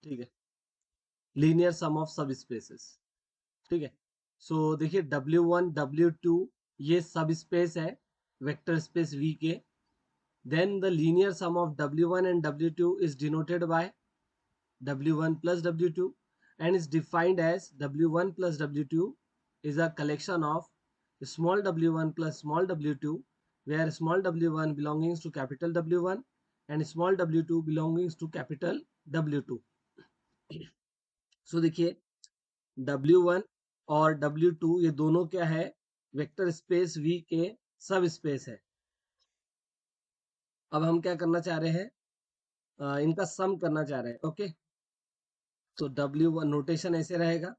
ठीक है, linear sum of सब स्पेसेस। ठीक है, सो देखिए W1 W2 ये सब स्पेस है वेक्टर स्पेस V के। Then the linear sum of W1 and W2 is denoted by W1 plus W2 and is defined as W1 plus W2 is a collection of small w1 plus small w2 where small w1 belongs to capital W1 and small w2 belongs to capital W2। सो देखिए W1 और W2 ये दोनों क्या है, vector space V के सब space है। अब हम क्या करना चाह रहे हैं, इनका सम करना चाह रहे हैं। ओके, तो W1 नोटेशन ऐसे रहेगा,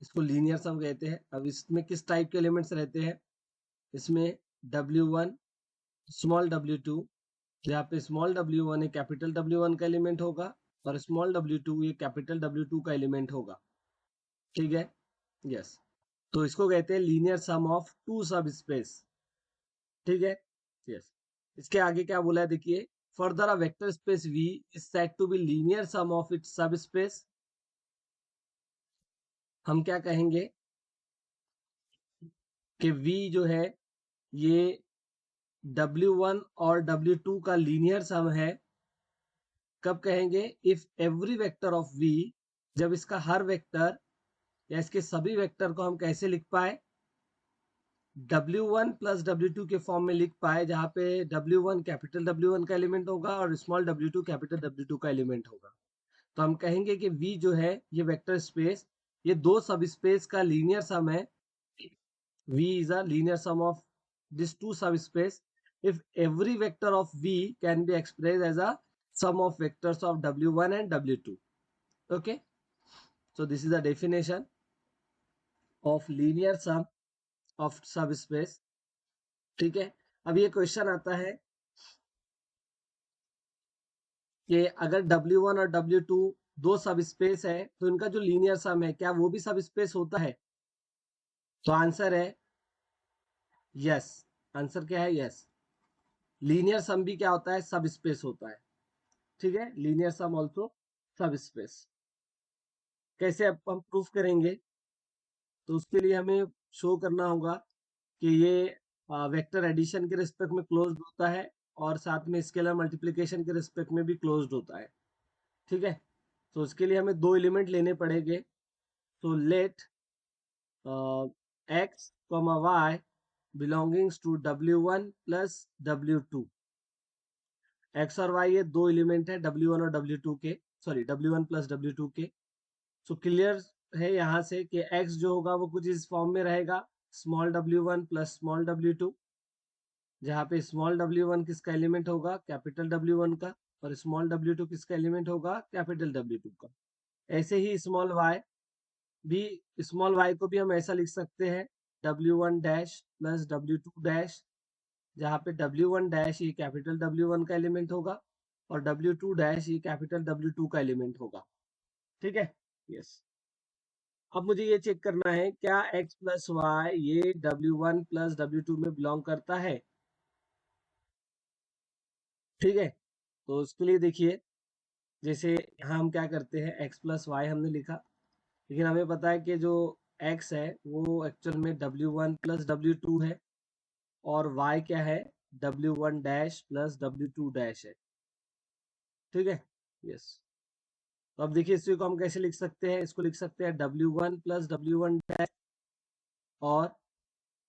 इसको लीनियर सम कहते हैं। अब इसमें किस टाइप के एलिमेंट्स रहते हैं, इसमें W1 स्मॉल W2, यहाँ पे स्मॉल W1 ये कैपिटल W1 का एलिमेंट होगा और स्मॉल W2 ये कैपिटल W2 का एलिमेंट होगा। ठीक है, यस, तो इसको कहते हैं लीनियर सम ऑफ टू सब स्पेस। ठीक है, यस, इसके आगे क्या बोला है देखिए, further a vector space V is said to be linear sum of its subspace. हम क्या कहेंगे कि V जो है ये W1 और W2 का लीनियर सम है। कब कहेंगे, if every vector of V, जब इसका हर वेक्टर या इसके सभी वेक्टर को हम कैसे लिख पाए, W1 प्लस W2 के फॉर्म में लिख पाए, जहां पे W1 कैपिटल W1 का एलिमेंट होगा और स्मॉल W2 कैपिटल W2 का एलिमेंट होगा। तो हम कहेंगे कि V जो है ये वेक्टर स्पेस, ये दो सब स्पेस का लीनियर सम है। V is a linear sum of these two subspace if every vector of V can be expressed as a sum of vectors of W1 and W2. Okay, so this is the definition of linear sum of subspace। ठीक है, अब ये question आता है कि अगर W1 और W2 दो सब स्पेस है तो इनका जो लीनियर सम है क्या वो भी सब स्पेस होता है, तो आंसर है यस। आंसर क्या है, यस। लीनियर सम भी क्या होता है, सब स्पेस होता है। ठीक है, लीनियर सम ऑल्सो सब स्पेस। कैसे अब हम प्रूफ करेंगे, तो उसके लिए हमें शो करना होगा कि ये वेक्टर एडिशन के रिस्पेक्ट में क्लोज्ड होता है और साथ में स्केलर मल्टीप्लिकेशन के रिस्पेक्ट में भी क्लोज्ड होता है। ठीक है, तो उसके लिए हमें दो एलिमेंट लेने पड़ेंगे। तो let X comma Y belongings to W1 plus W2। X और वाई ये दो एलिमेंट है W1 और W2 के, सॉरी W1 प्लस W2 के। सो क्लियर है यहाँ से कि x जो होगा वो कुछ इस फॉर्म में रहेगा, small W1 plus small W2, जहाँ पे स्मॉल W1 किसका एलिमेंट होगा, कैपिटल W1 का, और स्मॉल W2 किसका एलिमेंट होगा, कैपिटल W2 का। ऐसे ही स्मॉल y भी, स्मॉल y को भी हम ऐसा लिख सकते हैं W1 dash plus W2 dash, जहाँ पे W1 डैश ये कैपिटल W1 का एलिमेंट होगा और W2 डैश ये कैपिटल W2 का एलिमेंट होगा। ठीक है, यस। अब मुझे ये चेक करना है क्या x प्लस वाई ये W1 प्लस W2 में बिलोंग करता है। ठीक है, तो उसके लिए देखिए, जैसे यहाँ हम क्या करते हैं, x प्लस वाई हमने लिखा, लेकिन हमें पता है कि जो x है वो एक्चुअल में W1 प्लस W2 है और y क्या है, W1 dash plus W2 dash है। ठीक है, यस। तो अब देखिए इसी को हम कैसे लिख सकते हैं, इसको लिख सकते हैं W1 प्लस W1 डैश और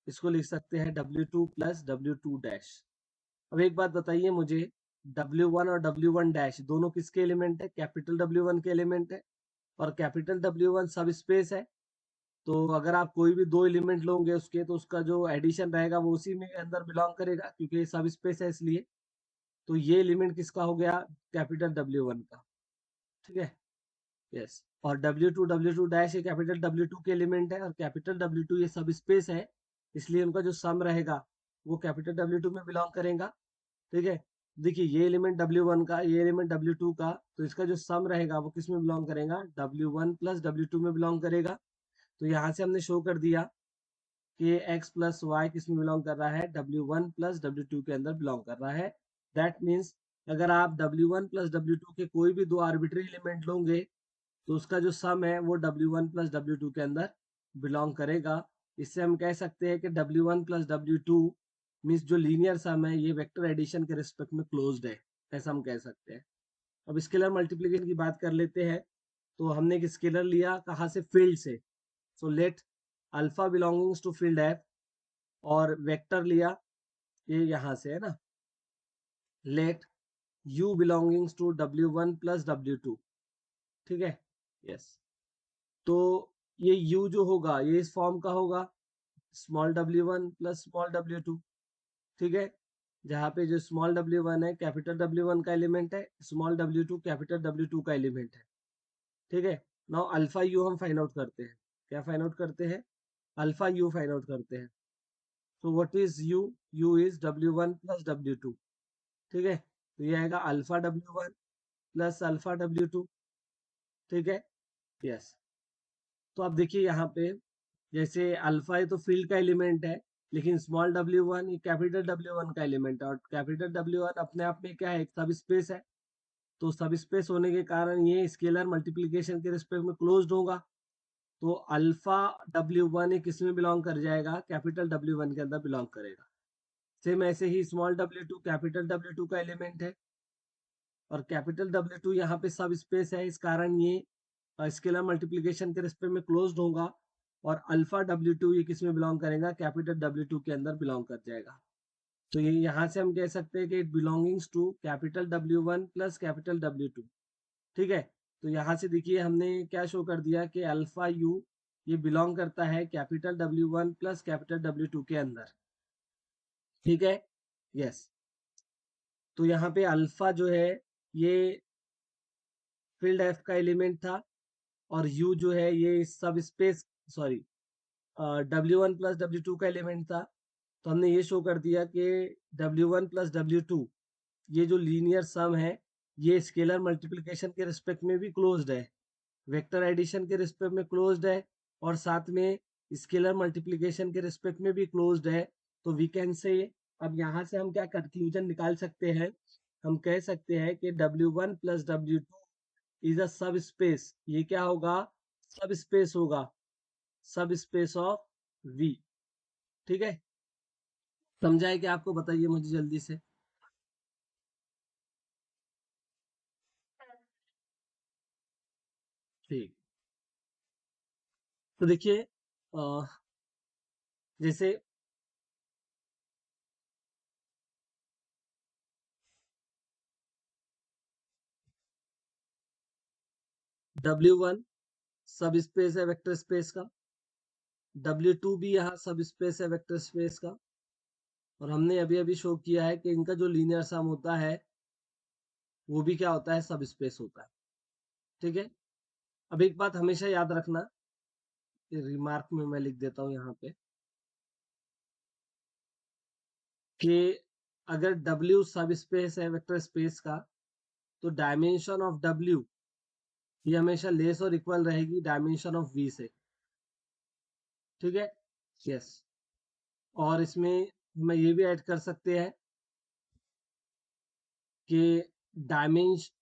इसको लिख सकते हैं W2 प्लस W2 डैश। अब एक बात बताइए मुझे, W1 और W1 डैश दोनों किसके एलिमेंट है, कैपिटल W1 के एलिमेंट है और कैपिटल W1 सब स्पेस है। तो अगर आप कोई भी दो एलिमेंट लोगे उसके, तो उसका जो एडिशन रहेगा वो उसी में अंदर बिलोंग करेगा क्योंकि ये सब स्पेस है इसलिए। तो ये एलिमेंट किसका हो गया, कैपिटल W1 का। ठीक है, यस। और W2 डैश ये कैपिटल W2 के एलिमेंट है और कैपिटल W2 ये सब स्पेस है, इसलिए उनका जो सम रहेगा वो कैपिटल W2 में बिलोंग करेगा। ठीक है, देखिए ये एलिमेंट W1 का, ये एलिमेंट W2 का, तो इसका जो सम रहेगा वो किस में बिलोंग करेगा, W1 प्लस W2 में बिलोंग करेगा। तो यहाँ से हमने शो कर दिया कि x प्लस वाई किस में बिलोंग कर रहा है, W1 प्लस W2 के अंदर बिलोंग कर रहा है। दैट मीन्स अगर आप W1 प्लस W2 के कोई भी दो आर्बिट्री एलिमेंट लोगे तो उसका जो सम है वो W1 प्लस W2 के अंदर बिलोंग करेगा। इससे हम कह सकते हैं कि W1 प्लस W2 मीन्स जो लीनियर सम है ये वेक्टर एडिशन के रिस्पेक्ट में क्लोज्ड है, ऐसा हम कह सकते हैं। अब स्केलर मल्टीप्लिकेशन की बात कर लेते हैं। तो हमने एक स्केलर लिया कहाँ से, फील्ड से। So let alpha belongings to field F, और वेक्टर लिया ये यहाँ से है ना, let u belongings to W1 plus W2, ठीक है। यस, तो ये u जो होगा ये इस फॉर्म का होगा, small W1 plus small W2, ठीक है। जहाँ पे जो स्मॉल W1 है कैपिटल W1 का एलिमेंट है, स्मॉल W2 कैपिटल W2 का एलिमेंट है, ठीक है। नाउ अल्फा यू हम फाइंड आउट करते हैं। क्या फाइंड आउट करते हैं? अल्फा यू फाइंड आउट करते हैं। तो what is you? You is W1 plus W2, ठीक है। तो ये आएगा alpha W1 plus alpha W2, ठीक है। यस, तो अब देखिए यहाँ पे जैसे अल्फा है तो फील्ड का एलिमेंट है, लेकिन स्मॉल W1 ये कैपिटल W1 का एलिमेंट है, और कैपिटल W1 अपने आप में क्या है, एक सब स्पेस है। तो सब स्पेस होने के कारण ये स्केलर मल्टीप्लिकेशन के रिस्पेक्ट में क्लोज्ड होगा। तो अल्फा W1 ये किस में बिलोंग कर जाएगा, कैपिटल W1 के अंदर बिलोंग करेगा। सेम ऐसे ही स्मॉल W2 कैपिटल W2 का एलिमेंट है, और कैपिटल W2 यहाँ पे सब स्पेस है, इस कारण ये स्केलर मल्टीप्लिकेशन के रिस्पेक्ट में क्लोज्ड होगा। और अल्फा W2 ये किस में बिलोंग करेगा, कैपिटल W2 के अंदर बिलोंग कर जाएगा। तो ये यहाँ से हम कह सकते हैं कि it belongings to capital W1 plus capital W2, ठीक है। तो यहाँ से देखिए हमने क्या शो कर दिया कि अल्फा यू ये बिलोंग करता है capital W1 plus capital W2 के अंदर, ठीक है। यस, तो यहाँ पे अल्फा जो है ये फील्ड एफ का एलिमेंट था, और यू जो है ये सब space, sorry, W1 plus W2 का एलिमेंट था। तो हमने ये शो कर दिया कि W1 प्लस W2 ये जो लीनियर सम है ये स्केलर मल्टीप्लिकेशन के रिस्पेक्ट में भी क्लोज्ड है, वेक्टर एडिशन के रिस्पेक्ट में क्लोज्ड है, और साथ में स्केलर मल्टीप्लिकेशन के रिस्पेक्ट में भी क्लोज्ड है। तो वी कैन से, अब यहाँ से हम क्या कंक्लूजन निकाल सकते हैं, हम कह सकते हैं कि W1 plus W2 is a सब स्पेस। ये क्या होगा, सब स्पेस होगा, सब स्पेस ऑफ V, ठीक है। समझा है कि आपको? बताइए मुझे जल्दी से। ठीक, तो देखिए जैसे W1 सब स्पेस है वेक्टर स्पेस का, W2 भी यहाँ सब स्पेस है वेक्टर स्पेस का, और हमने अभी अभी शो किया है कि इनका जो लीनियर सम होता है वो भी क्या होता है, सब स्पेस होता है, ठीक है। अब एक बात हमेशा याद रखना, रिमार्क में मैं लिख देता हूँ यहाँ पे, कि अगर W सब स्पेस है वेक्टर स्पेस का, तो डायमेंशन ऑफ W ये हमेशा लेस और इक्वल रहेगी डायमेंशन ऑफ V से, ठीक है। यस, और इसमें मैं ये भी ऐड कर सकते हैं कि डायमेंशन,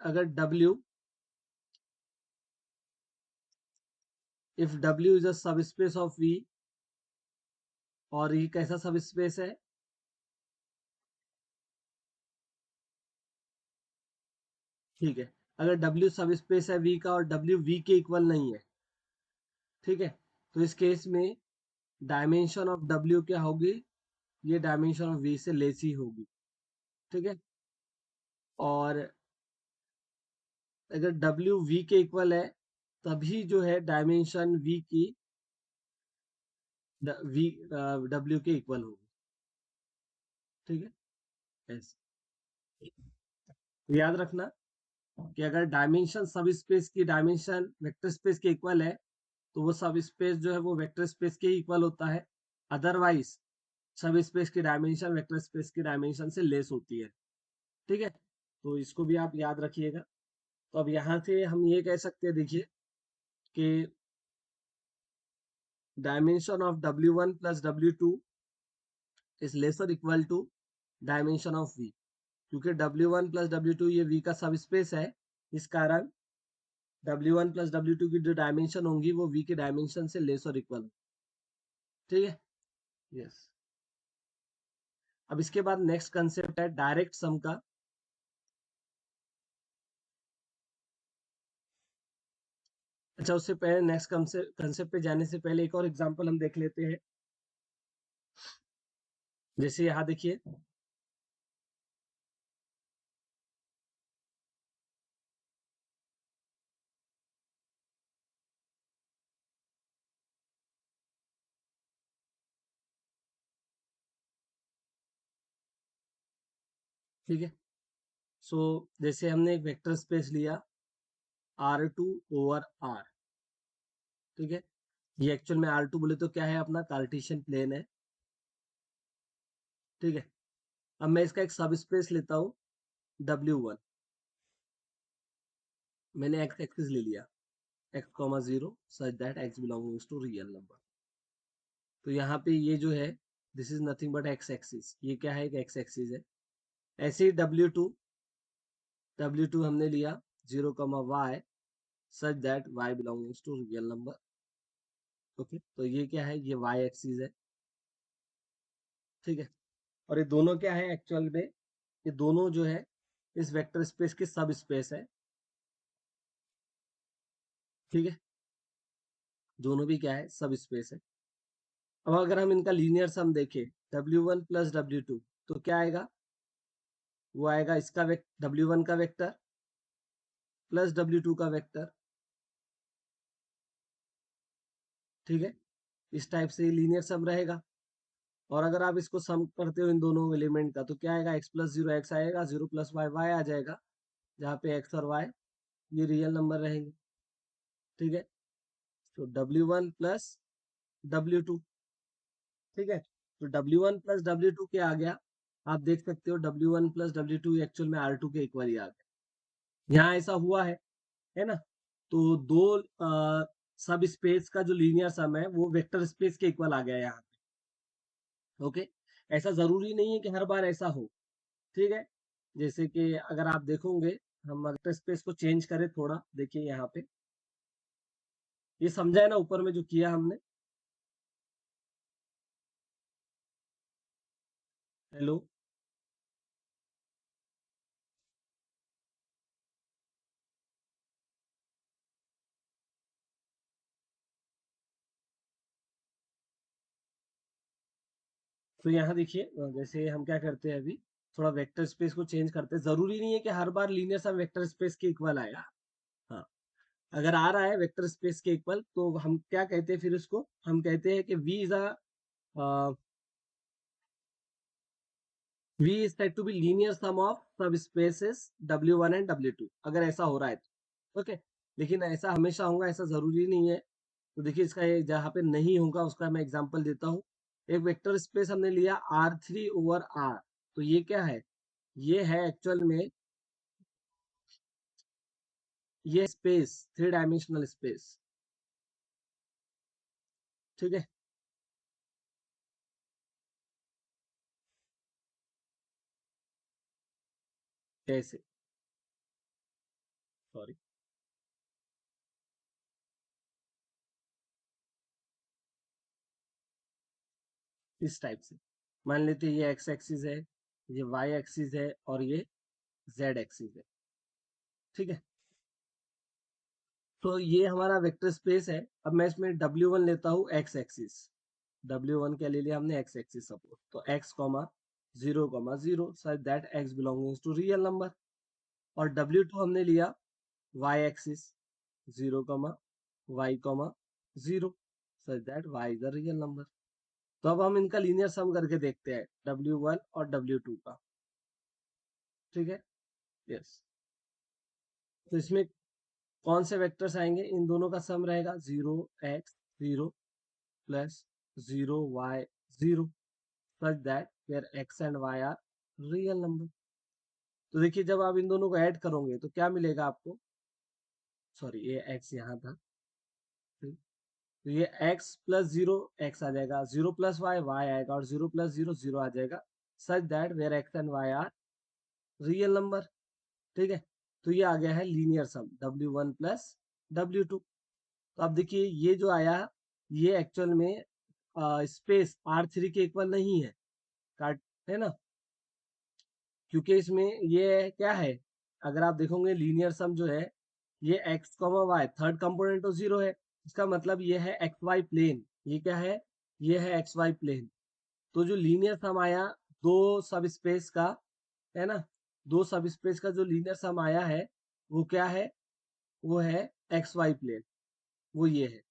अगर W, if W is a सब स्पेस ऑफ V, और ये कैसा सब स्पेस है, ठीक है। अगर W सब स्पेस है V का और W V के इक्वल नहीं है, ठीक है, तो इस केस में डायमेंशन ऑफ W क्या होगी, ये डायमेंशन ऑफ V से लेस ही होगी, ठीक है। और अगर W V के इक्वल है तभी जो है डायमेंशन V की V W के इक्वल होगी, ठीक है। ऐसे याद रखना कि अगर डायमेंशन सब स्पेस की डायमेंशन वेक्टर स्पेस के इक्वल है तो वो सब स्पेस जो है वो वेक्टर स्पेस के इक्वल होता है, अदरवाइज सब स्पेस की डायमेंशन वेक्टर स्पेस की डायमेंशन से लेस होती है, ठीक है। तो इसको भी आप याद रखिएगा। तो अब यहाँ से हम ये कह सकते हैं, देखिए कि dimension of W1 plus W2 is lesser equal to dimension of V, क्योंकि W1 प्लस W2 ये V का सब स्पेस है, इस कारण W1 प्लस W2 की जो डायमेंशन होंगी वो V के डायमेंशन से लेस और इक्वल। ठीक है, यस। अब इसके बाद नेक्स्ट कंसेप्ट है डायरेक्ट सम का। अच्छा, उससे पहले नेक्स्ट कंसेप्ट पे जाने से पहले एक और एग्जांपल हम देख लेते हैं। जैसे यहाँ देखिए, ठीक है। सो जैसे हमने एक वेक्टर स्पेस लिया R2 ओवर R, ठीक है। ये एक्चुअल में R2 बोले तो क्या है, अपना कार्टेशियन प्लेन है, ठीक है। अब मैं इसका एक सब स्पेस लेता हूँ W1, मैंने एक्स एक्सिस ले लिया x, 0 such that x belongings to real number. तो यहाँ पे ये जो है this is nothing but x axis, ये क्या है, एक एक्स एक्सिस है। ऐसे ही W2 हमने लिया 0, y such that y belongings to real number. Okay, तो ये क्या है, ये y एक्सिस है, ठीक है। और ये दोनों क्या है एक्चुअल में, ये दोनों जो है इस वेक्टर स्पेस के सब स्पेस है, ठीक है। दोनों भी क्या है, सब स्पेस है। अब अगर हम इनका लीनियर सम देखें W1 प्लस W2, तो क्या आएगा, वो आएगा इसका W1 का वेक्टर प्लस W2 का वेक्टर, ठीक है। इस टाइप से लीनियर सम रहेगा। और अगर आप इसको सम करते हो इन दोनों एलिमेंट का, तो क्या आएगा, x प्लस 0 x आएगा, 0 प्लस y y आ जाएगा, जहाँ पे x और y ये रियल नंबर रहेंगे, ठीक है। तो W1 प्लस W2, ठीक है। तो W1 प्लस W2 क्या आ गया, आप देख सकते हो W1 प्लस W2 एक्चुअल में R2 के इक्वल ही आ गया। यहाँ ऐसा हुआ है ना। तो दो सब स्पेस का जो लीनियर सम है वो वेक्टर स्पेस के इक्वल आ गया यहाँ पे। ओके, ऐसा जरूरी नहीं है कि हर बार ऐसा हो, ठीक है। जैसे कि अगर आप देखोगे, हम वेक्टर स्पेस को चेंज करें थोड़ा, देखिए यहाँ पे ये समझा है ना ऊपर में जो किया हमने। हेलो, तो यहाँ देखिए जैसे हम क्या करते हैं अभी, थोड़ा वेक्टर स्पेस को चेंज करते हैं। जरूरी नहीं है कि हर बार लीनियर सम वेक्टर स्पेस के इक्वल आएगा। हाँ, अगर आ रहा है वेक्टर स्पेस के इक्वल, तो हम क्या कहते हैं, फिर उसको हम कहते हैं कि V is said to be linear sum of subspaces W1 and W2, अगर ऐसा हो रहा है तो ओके। लेकिन ऐसा हमेशा होगा ऐसा जरूरी नहीं है। तो देखिए इसका ये जहाँ पे नहीं होगा उसका मैं एग्जांपल देता हूँ। एक वेक्टर स्पेस हमने लिया R3 ओवर R, तो ये क्या है, ये है एक्चुअल में, ये स्पेस 3 डायमेंशनल स्पेस, ठीक है। कैसे, सॉरी, इस टाइप से मान लेते हैं ये एक्स एक्सिस है, ये वाई एक्सिस है और ये जेड एक्सिस है, ठीक है। तो ये हमारा वेक्टर स्पेस है। अब मैं इसमें W1 लेता हूँ एक्स एक्सिस, W1 क्या ले लिया हमने, एक्स एक्सिस सपोज, तो x, 0, such that x belongings to real number. और W2 हमने लिया y axis 0, y, 0, such that y is a real number. तो अब हम इनका लीनियर सम करके देखते हैं W1 और W2 का, ठीक है, यस। तो इसमें कौन से वेक्टर्स आएंगे, इन दोनों का सम रहेगा 0x 0 plus 0y 0, such that where x and y are real number। तो देखिए जब आप इन दोनों को ऐड करोगे तो क्या मिलेगा आपको, सॉरी ये x यहाँ था, ठीक? तो ये x प्लस 0 x आ जाएगा, 0 प्लस y y आएगा और 0 प्लस 0 0 आ जाएगा, such that where x and y are real number, ठीक है। तो ये आ गया है linear sum W1 plus W2। तो अब देखिए ये जो आया ये एक्चुअल में स्पेस R3 के इक्वल नहीं है, काट है ना, क्योंकि इसमें ये क्या है, अगर आप देखोगे लीनियर सम जो है ये x, y थर्ड कंपोनेंट तो जीरो है, इसका मतलब ये है एक्स वाई प्लेन। ये क्या है, ये है एक्स वाई प्लेन। तो जो लीनियर सम आया दो सब स्पेस का, है ना, दो सब स्पेस का जो लीनियर सम आया है वो क्या है, वो है एक्स वाई प्लेन, वो ये है।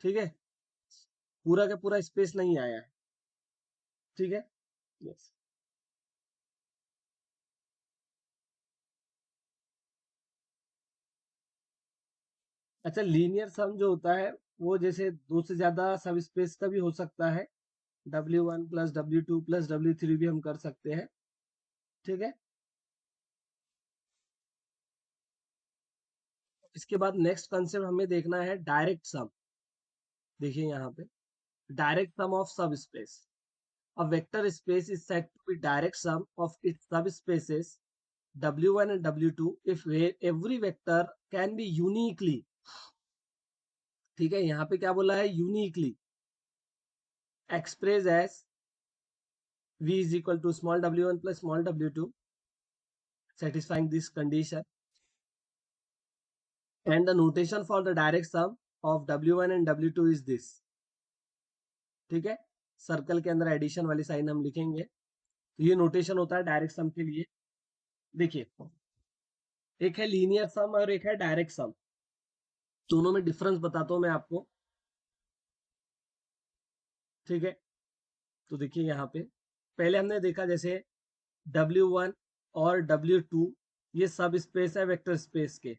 ठीक है, पूरा का पूरा स्पेस नहीं आया है। ठीक है, यस। अच्छा, लीनियर सम जो होता है वो जैसे दो से ज्यादा सब स्पेस का भी हो सकता है, W1 plus W2 plus W3 भी हम कर सकते हैं। ठीक है, इसके बाद नेक्स्ट कंसेप्ट हमें देखना है डायरेक्ट सम। देखिए यहाँ पे डायरेक्ट सम ऑफ सब space. A vector space is said to be direct sum of its subspaces W1 and W2 if every vector can be uniquely, ठीक है, यहाँ पे क्या बोला है, uniquely express as V is equal to small w1 plus small w2, satisfying this condition, and the notation for the direct sum of w1 and w2 is this। ठीक है, circle के अंदर एडिशन वाली साइन हम लिखेंगे, तो ये notation होता है डायरेक्ट सम के लिए। देखिए एक है लीनियर सम और एक है डायरेक्ट सम, दोनों में डिफरेंस बताता हूं मैं आपको। ठीक है, तो देखिए यहाँ पे पहले हमने देखा जैसे W1 और W2 ये सब स्पेस है वेक्टर स्पेस के,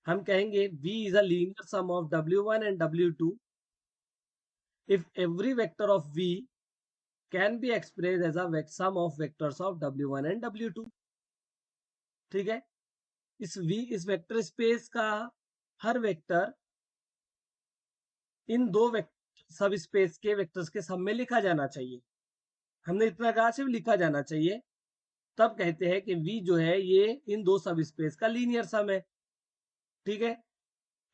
हम कहेंगे V is a linear sum of W1 and W2 if every vector of V can be expressed as a sum of vectors of W1 and W2। ठीक है, इस वेक्टर स्पेस का हर vector इन दो सब space के वेक्टर्स के सम में लिखा जाना चाहिए। हमने इतना कहा सिर्फ लिखा जाना चाहिए, तब कहते हैं कि V जो है ये इन दो सब स्पेस का लीनियर सम है। ठीक है,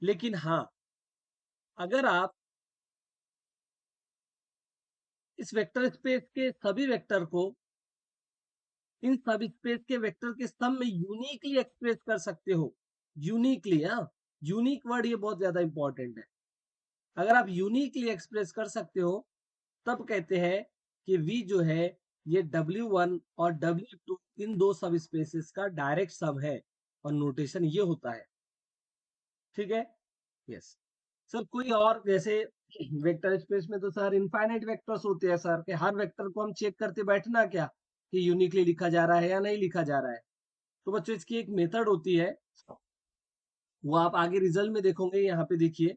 लेकिन हाँ, अगर आप इस वेक्टर स्पेस के सभी वेक्टर को इन सब स्पेस के वेक्टर के सम में यूनिकली एक्सप्रेस कर सकते हो, यूनिकली, हाँ, यूनिक वर्ड ये बहुत ज्यादा इंपॉर्टेंट है। अगर आप यूनिकली एक्सप्रेस कर सकते हो तब कहते हैं कि V जो है ये W1 और W2 इन दो सब स्पेसेस का डायरेक्ट सम है, और नोटेशन ये होता है। ठीक है, यस सर। कोई और जैसे वेक्टर स्पेस में तो सर इनफाइनाइट वेक्टर्स होते हैं सर, कि हर वेक्टर को हम चेक करते बैठना क्या कि यूनिकली लिखा जा रहा है या नहीं लिखा जा रहा है। तो बच्चों इसकी एक मेथड होती है, वो आप आगे रिजल्ट में देखोगे। यहाँ पे देखिए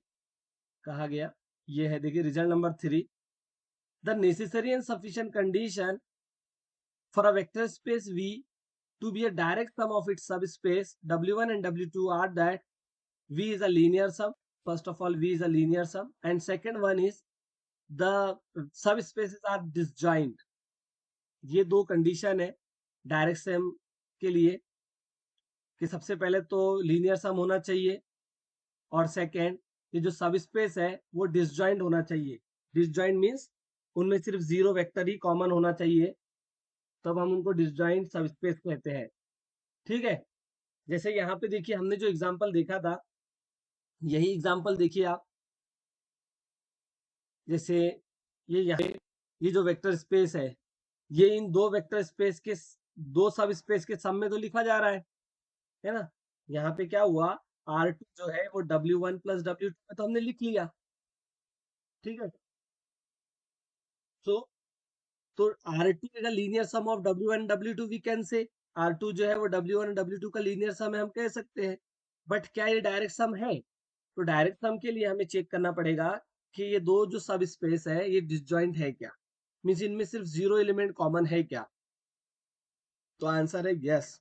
कहा गया, ये है, देखिए result number 3, the necessary and sufficient condition for a vector space V to be a direct sum of its subspace W1 and W2 are that V is a linear sum. First of all, V is a linear sum, and second one is the subspaces are disjoint। ये दो condition है direct sum के लिए, कि सबसे पहले तो linear सम होना चाहिए, और सेकंड ये जो सब स्पेस है वो डिसजॉइंट होना चाहिए। डिसजॉइंट मीन्स उनमें सिर्फ जीरो वेक्टर ही कॉमन होना चाहिए, तब हम उनको डिसजॉइंट सब स्पेस कहते हैं। ठीक है, जैसे यहाँ पे देखिए हमने जो एग्जांपल देखा था, यही एग्जांपल देखिए आप, जैसे ये यहाँ ये जो वेक्टर स्पेस है इन दो वेक्टर स्पेस के दो सब स्पेस के सम में तो लिखा जा रहा है ना। यहाँ पे क्या हुआ, R2 जो है वो W1 प्लस W2 में तो हमने लिख लिया। ठीक है, सो तो R2 is a linear sum of W1 W2, we can say R2 जो है वो W1 W2 का लीनियर सम है, हम कह सकते हैं। बट क्या ये डायरेक्ट सम है, तो डायरेक्ट सम के लिए हमें चेक करना पड़ेगा कि ये दो जो सब स्पेस है ये डिसजॉइंट है क्या, मीन्स इनमें सिर्फ जीरो एलिमेंट कॉमन है क्या। तो आंसर है यस।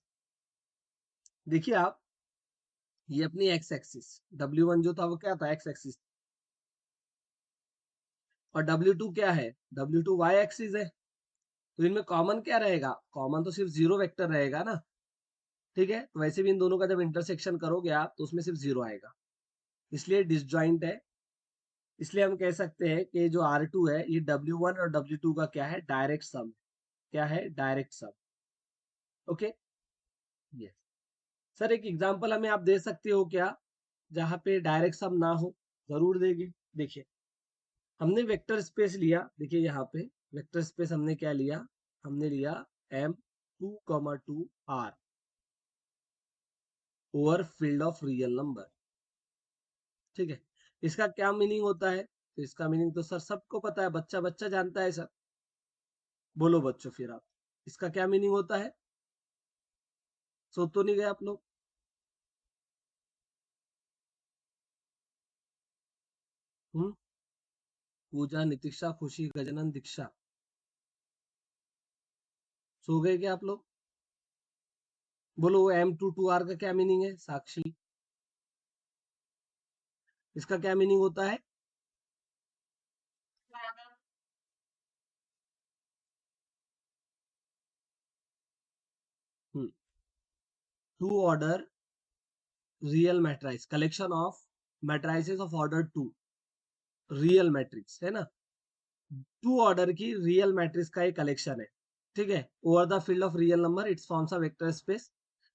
देखिए आप, ये अपनी एक्स एक्सिस W1 जो था वो क्या था, एक्स एक्सिस, और W2 क्या है, W2 वाई एक्सिस है। तो इनमें कॉमन क्या रहेगा, कॉमन तो सिर्फ जीरो वेक्टर रहेगा ना। ठीक है, तो वैसे भी इन दोनों का जब इंटरसेक्शन करोगे आप तो उसमें सिर्फ 0 आएगा, इसलिए डिसजॉइंट है। इसलिए हम कह सकते हैं कि जो R2 है ये W1 और W2 का क्या है, डायरेक्ट सम। क्या है, direct sum. Okay, yes. Sir एक एग्जांपल हमें आप दे सकते हो क्या, जहाँ पे डायरेक्ट सम ना हो? जरूर देंगे। देखिए हमने वेक्टर स्पेस लिया, देखिए यहाँ पे वेक्टर स्पेस हमने क्या लिया, हमने लिया M2,2 R over field of real number. ठीक है, इसका क्या मीनिंग होता है? तो इसका मीनिंग तो सर सबको पता है, बच्चा बच्चा जानता है सर। बोलो बच्चों फिर आप, इसका क्या मीनिंग होता है? सो तो नहीं गए आप लोग? हम्म, पूजा, नितिक्षा, खुशी, गजानन, दीक्षा, सो गए क्या आप लोग? बोलो M2,2 R का क्या मीनिंग है? साक्षी, इसका क्या मीनिंग होता है? Two order real matrix, collection of matrices of order two, real matrix है ना, टू ऑर्डर की रियल मैट्रिक्स का एक कलेक्शन है। ठीक है, over the field of real number its forms a vector space.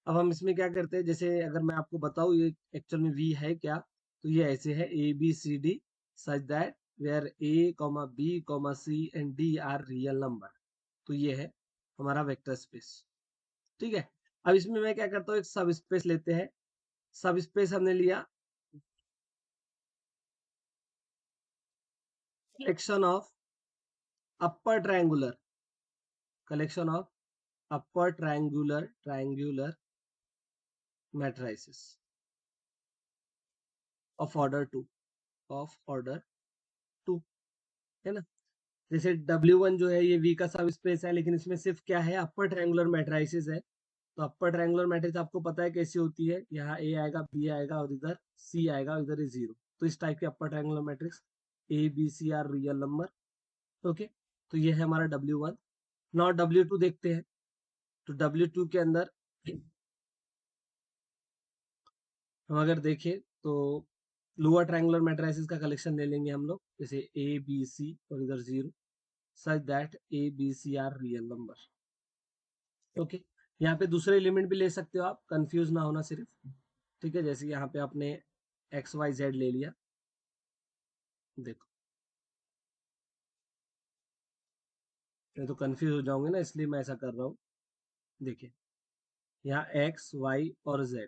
अब हम इसमें क्या करते हैं, जैसे अगर मैं आपको बताऊं ये एक्चुअल में वी है क्या, तो ये ऐसे है ABCD such that where A, B, C and D are real number. तो ये है हमारा वेक्टर स्पेस। ठीक है, अब इसमें मैं क्या करता हूँ, एक सब स्पेस लेते हैं। सब स्पेस हमने लिया, collection of upper triangular, collection of upper triangular matrices of order two, of order two, है ना। जैसे W1 जो है ये V का सब स्पेस है, लेकिन इसमें सिर्फ क्या है, अपर ट्रायंगुलर मैट्रिसेस है। तो अपर ट्रायंगुलर मैट्रिक्स आपको पता है कैसी होती है, यहाँ A आएगा, B आएगा और इधर C आएगा, इधर इज 0। तो इस टाइप के upper triangular matrix ABC are real number. Okay, तो ये है हमारा W1। नाउ W2 देखते हैं। तो W2 के अंदर हम अगर देखें तो लोअर ट्रायंगुलर मैट्रिसेस का कलेक्शन ले लेंगे हम लोग, जैसे ABC और इधर 0 such that ABC are real number. Okay, यहाँ पे दूसरे एलिमेंट भी ले सकते हो आप, कंफ्यूज ना होना सिर्फ। ठीक है, जैसे यहाँ पे आपने XYZ ले लिया, देखो मैं तो कंफ्यूज हो जाऊंगे ना, इसलिए मैं ऐसा कर रहा हूँ। देखिए यहाँ X, Y और Z,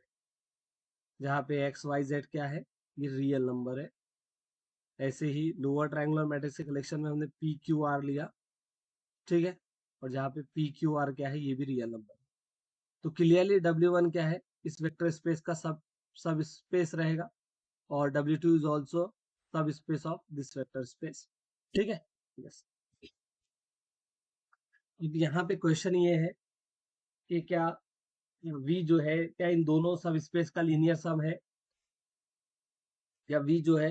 जहाँ पे XYZ क्या है, ये रियल नंबर है। ऐसे ही लोअर ट्रायंगुलर मैट्रिक्स के कलेक्शन में हमने PQR लिया। ठीक है, और जहाँ पे PQR क्या है, ये भी रियल नंबर है। तो क्लियरली W1 क्या है, इस वेक्टर स्पेस का सब सब स्पेस रहेगा, और W2 इज ऑल्सो सब space of this vector space. ठीक है, यस। अब यहाँ पे क्वेश्चन ये है कि क्या V जो है, क्या इन दोनों सब स्पेस का लीनियर सम है, या V जो है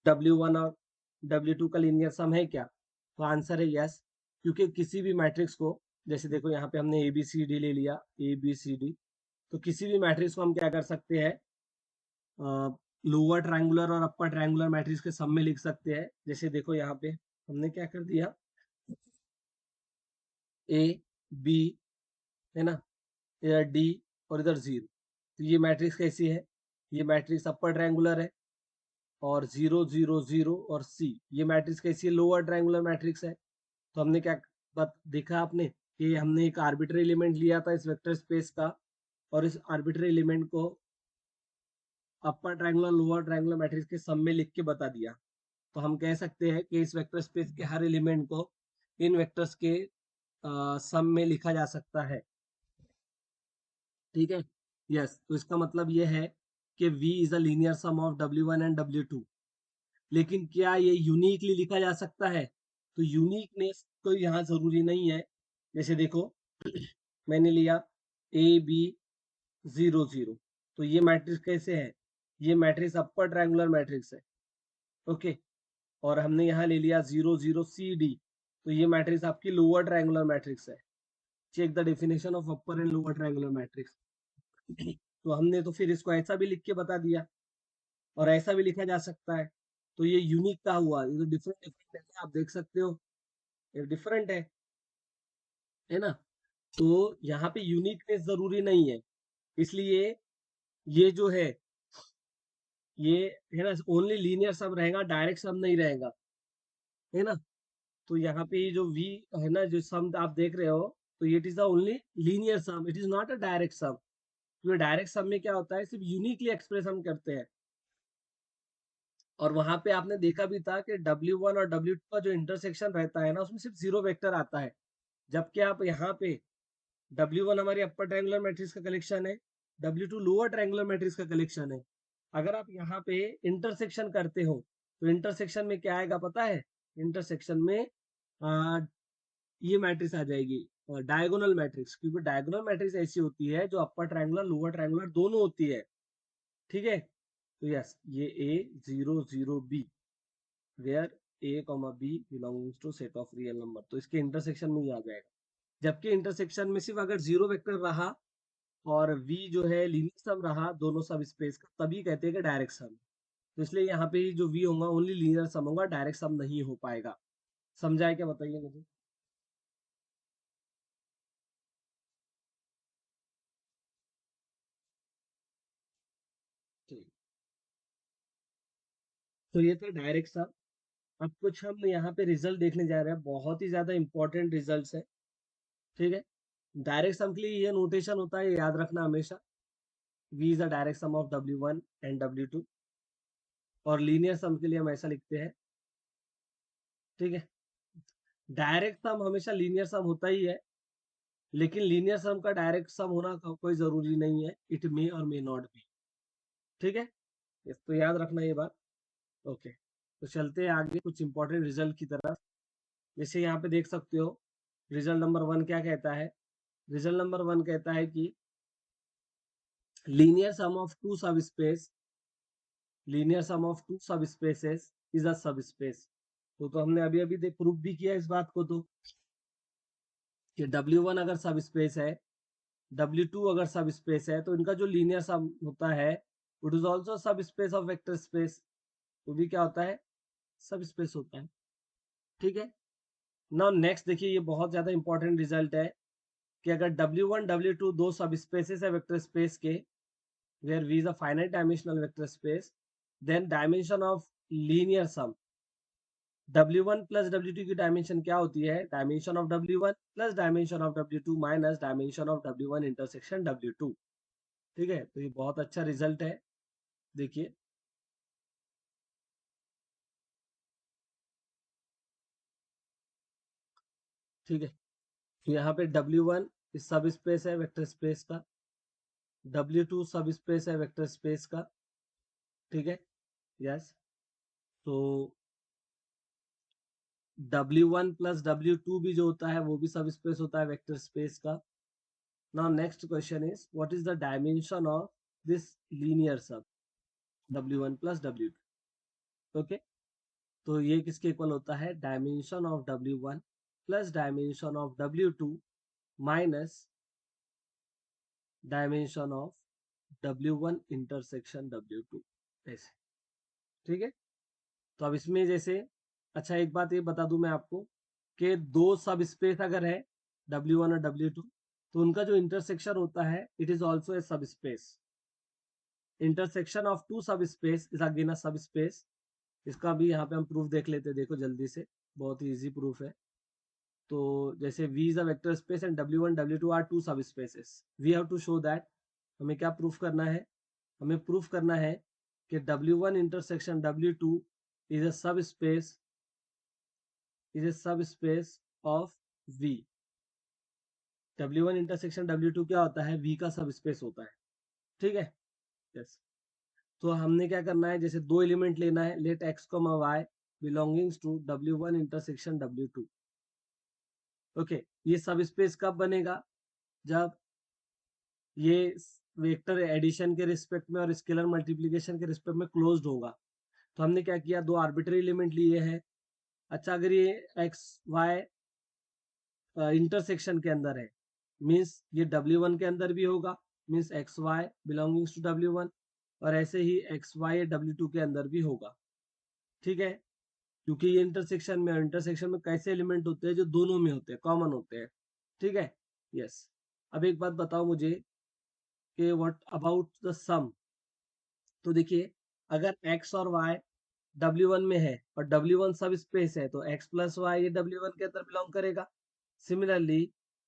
W1 और W2 का लीनियर सम है क्या? तो आंसर है यस, क्योंकि किसी भी मैट्रिक्स को, जैसे देखो यहाँ पे हमने ABCD ले लिया, ABCD, तो किसी भी मैट्रिक्स को हम क्या कर सकते हैं, लोअर ट्रायंगुलर और अपर ट्रायंगुलर मैट्रिक्स के सम में लिख सकते हैं। जैसे देखो यहाँ पे हमने क्या कर दिया, A, B, है ना, इधर D और इधर 0। तो ये मैट्रिक्स कैसी है, ये मैट्रिक्स अपर ट्रायंगुलर है, और 0, 0, 0 और C, ये मैट्रिक्स कैसी है, लोअर ट्रायंगुलर मैट्रिक्स है। तो हमने क्या देखा आपने कि हमने एक आर्बिट्री एलिमेंट लिया था इस वेक्टर स्पेस का, और इस आर्बिट्री एलिमेंट को upper triangular lower triangular matrix के सम में लिख के बता दिया। तो हम कह सकते हैं कि इस वेक्टर स्पेस के हर एलिमेंट को इन वेक्टर्स के सम में लिखा जा सकता है। ठीक है, यस। तो इसका मतलब ये है कि V is a linear sum of W1 and W2। लेकिन क्या ये यूनिकली लिखा जा सकता है? तो यूनिकनेस तो यहाँ जरूरी नहीं है। जैसे देखो मैंने लिया AB, 0, 0, तो ये मैट्रिक्स कैसे है, ये मैट्रिक्स अपर ट्रायंगुलर मैट्रिक्स है। ओके, और हमने यहाँ ले लिया 0, 0, CD, तो ये मैट्रिक्स आपकी लोअर ट्रायंगुलर मैट्रिक्स है। Check the definition of upper and lower triangular matrix. तो हमने तो फिर इसको ऐसा भी लिख के बता दिया और ऐसा भी लिखा जा सकता है। तो ये यूनिक का हुआ, ये तो डिफरेंट डिफरेंट है, आप देख सकते हो ये डिफरेंट है ना। तो यहाँ पे यूनिकनेस जरूरी नहीं है, इसलिए ये जो ये है ना ओनली लीनियर सम रहेगा, डायरेक्ट सम नहीं रहेगा, है ना। तो यहाँ पे ये जो v है ना, जो सम आप देख रहे हो, तो it is the only linear sum, it is not a direct sum. क्योंकि डायरेक्ट सम में क्या होता है, सिर्फ यूनिकली एक्सप्रेस हम करते हैं। और वहां पे आपने देखा भी था कि W1 और W2 का जो इंटरसेक्शन रहता है ना, उसमें सिर्फ जीरो वेक्टर आता है। जबकि आप यहाँ पे W1 हमारी अपर ट्रायंगुलर मैट्रिक्स का कलेक्शन है, W2 लोअर ट्रायंगुलर मैट्रिक्स का कलेक्शन है। अगर आप यहाँ पे इंटरसेक्शन करते हो तो इंटरसेक्शन में क्या आएगा पता है, इंटरसेक्शन में आ, ये मैट्रिक्स आ जाएगी डायगोनल मैट्रिक्स। क्योंकि डायगोनल मैट्रिक्स ऐसी होती है जो अपर ट्रायंगुलर लोअर ट्रायंगुलर दोनों होती है, ठीक है। तो यस, ये A 0 0 B where A, B belongings to set of real number, तो इसके इंटरसेक्शन में ही आ जाएगा। जबकि इंटरसेक्शन में सिर्फ अगर जीरो वेक्टर रहा और V जो है लीनियर सम रहा दोनों सब स्पेस का, तभी कहते हैं कि डायरेक्ट सम। तो इसलिए यहाँ पे जो V होगा ओनली लीनियर सम होगा, डायरेक्ट सम नहीं हो पाएगा। समझा है क्या, बताइए मुझे। ठीक, तो ये था डायरेक्ट सम। अब कुछ हम यहाँ पे रिजल्ट देखने जा रहे हैं, बहुत ही ज्यादा इंपॉर्टेंट रिजल्ट है, ठीक है। डायरेक्ट सम के लिए ये नोटेशन होता है, याद रखना हमेशा, V is the direct sum of W1 and W2। और लीनियर सम के लिए हम ऐसा लिखते हैं, ठीक है। डायरेक्ट सम हमेशा लीनियर सम होता ही है, लेकिन लीनियर सम का डायरेक्ट सम होना कोई जरूरी नहीं है, इट मे और मे नॉट बी, ठीक है। तो याद रखना ये बात। ओके, तो चलते हैं आगे कुछ इंपॉर्टेंट रिजल्ट की तरफ। जैसे यहाँ पे देख सकते हो, रिजल्ट नंबर 1 क्या कहता है, रिजल्ट नंबर 1 कहता है कि लीनियर सम ऑफ टू सब space, linear sum of two सब spaces is a subspace. तो हमने अभी अभी प्रूफ भी किया इस बात को, तो कि W1 अगर सब स्पेस है, W2 अगर सब स्पेस है, तो इनका जो लीनियर सम होता है इट इज ऑल्सो सब स्पेस ऑफ वेक्टर स्पेस, तो भी क्या होता है, सब स्पेस होता है, ठीक है। नाउ नेक्स्ट देखिए, ये बहुत ज्यादा इंपॉर्टेंट रिजल्ट है कि अगर W1 W2 दो सब स्पेसेस है वेक्टर स्पेस के, where V is a finite dimensional vector space, then dimension of linear sum W1 plus W2 की डायमेंशन क्या होती है, dimension of W1 plus dimension of W2 minus dimension of W1 intersection W2, ठीक है। तो ये बहुत अच्छा रिजल्ट है, देखिए, ठीक है। तो यहाँ पे W1 इस सब स्पेस है वेक्टर स्पेस का, W2 सब स्पेस है वेक्टर स्पेस का, ठीक है। यस, तो W1 प्लस W2 भी जो होता है वो भी सब स्पेस होता है वेक्टर स्पेस का। Now next question is what is the dimension of this linear सब W1 प्लस W2, ओके। तो ये किसके इक्वल होता है, dimension of W1 plus dimension of W2 minus dimension of W1 intersection W2, ऐसे, ठीक है। तो अब इसमें जैसे, अच्छा एक बात ये बता दूं मैं आपको कि दो सब स्पेस अगर है W1 और W2, तो उनका जो इंटरसेक्शन होता है इट इज ऑल्सो ए सब स्पेस। इंटरसेक्शन ऑफ टू सब स्पेस इज अगेन अ सब स्पेस। इसका भी यहाँ पे हम प्रूफ देख लेते हैं, देखो जल्दी से, बहुत ही इजी प्रूफ है। तो जैसे V is a vector space and W1 W2 are two सब spaces, we have to show that, हमें क्या प्रूफ करना है, हमें प्रूफ करना है कि W1 intersection W2 is a सब स्पेस, इज ए सब space of V। W1 intersection W2 क्या होता है, V का सब स्पेस होता है, ठीक है। यस, तो हमने क्या करना है, जैसे दो एलिमेंट लेना है, let x, y belongings to W1 intersection W2, okay. ये सब स्पेस कब बनेगा, जब ये वेक्टर एडिशन के रिस्पेक्ट में और स्केलर मल्टीप्लिकेशन के रिस्पेक्ट में क्लोज्ड होगा। तो हमने क्या किया, दो आर्बिट्री एलिमेंट लिए हैं। अच्छा, अगर ये एक्स वाई इंटरसेक्शन के अंदर है, मीन्स ये W1 के अंदर भी होगा means x y belongings to W1, और ऐसे ही एक्स वाई W2 के अंदर भी होगा। ठीक है, क्योंकि ये इंटरसेक्शन में कैसे एलिमेंट होते हैं जो दोनों में होते हैं, कॉमन होते हैं। ठीक है, यस। अब एक बात बताओ मुझे कि व्हाट अबाउट द सम। तो देखिए, अगर x और y W1 में है और W1 सब स्पेस है, तो x प्लस वाई ये W1 के अंदर बिलोंग करेगा। सिमिलरली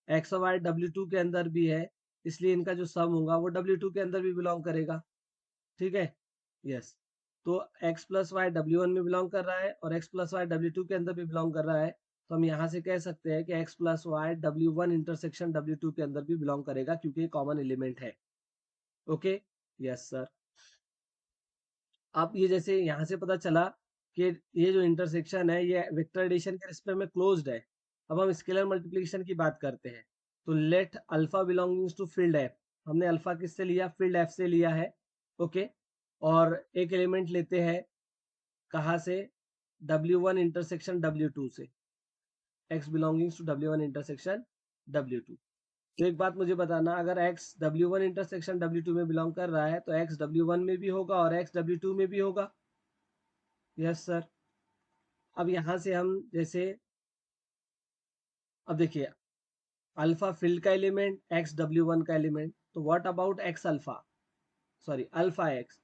x और y W2 के अंदर भी है, इसलिए इनका जो सम होगा वो W2 के अंदर भी बिलोंग करेगा। ठीक है, यस। तो x प्लस वाई W1 में बिलोंग कर रहा है और x प्लस वाई W2 के अंदर भी बिलोंग कर रहा है, तो हम यहाँ से कह सकते हैं कि x plus Y W1 intersection W2 के अंदर भी बिलोंग करेगा, क्योंकि ये कॉमन एलिमेंट है। Okay, yes sir. अब ये जैसे यहाँ से पता चला कि ये जो इंटरसेक्शन है ये वेक्टर एडिशन के रिस्पेक्ट में क्लोज्ड है। अब हम स्केलर मल्टीप्लिकेशन की बात करते हैं। तो let alpha belongings to field F, हमने अल्फा किससे लिया, फील्ड एफ से लिया है। ओके, और एक एलिमेंट लेते हैं कहाँ से, W1 इंटरसेक्शन W2 से, x belongings to W1 intersection W2। तो एक बात मुझे बताना, अगर x W1 इंटरसेक्शन W2 में बिलोंग कर रहा है तो x W1 में भी होगा और x W2 में भी होगा। Yes sir. अब यहाँ से हम जैसे, अब देखिए, अल्फा फील्ड का एलिमेंट, एक्स W1 का एलिमेंट, तो what about x alpha, sorry alpha x.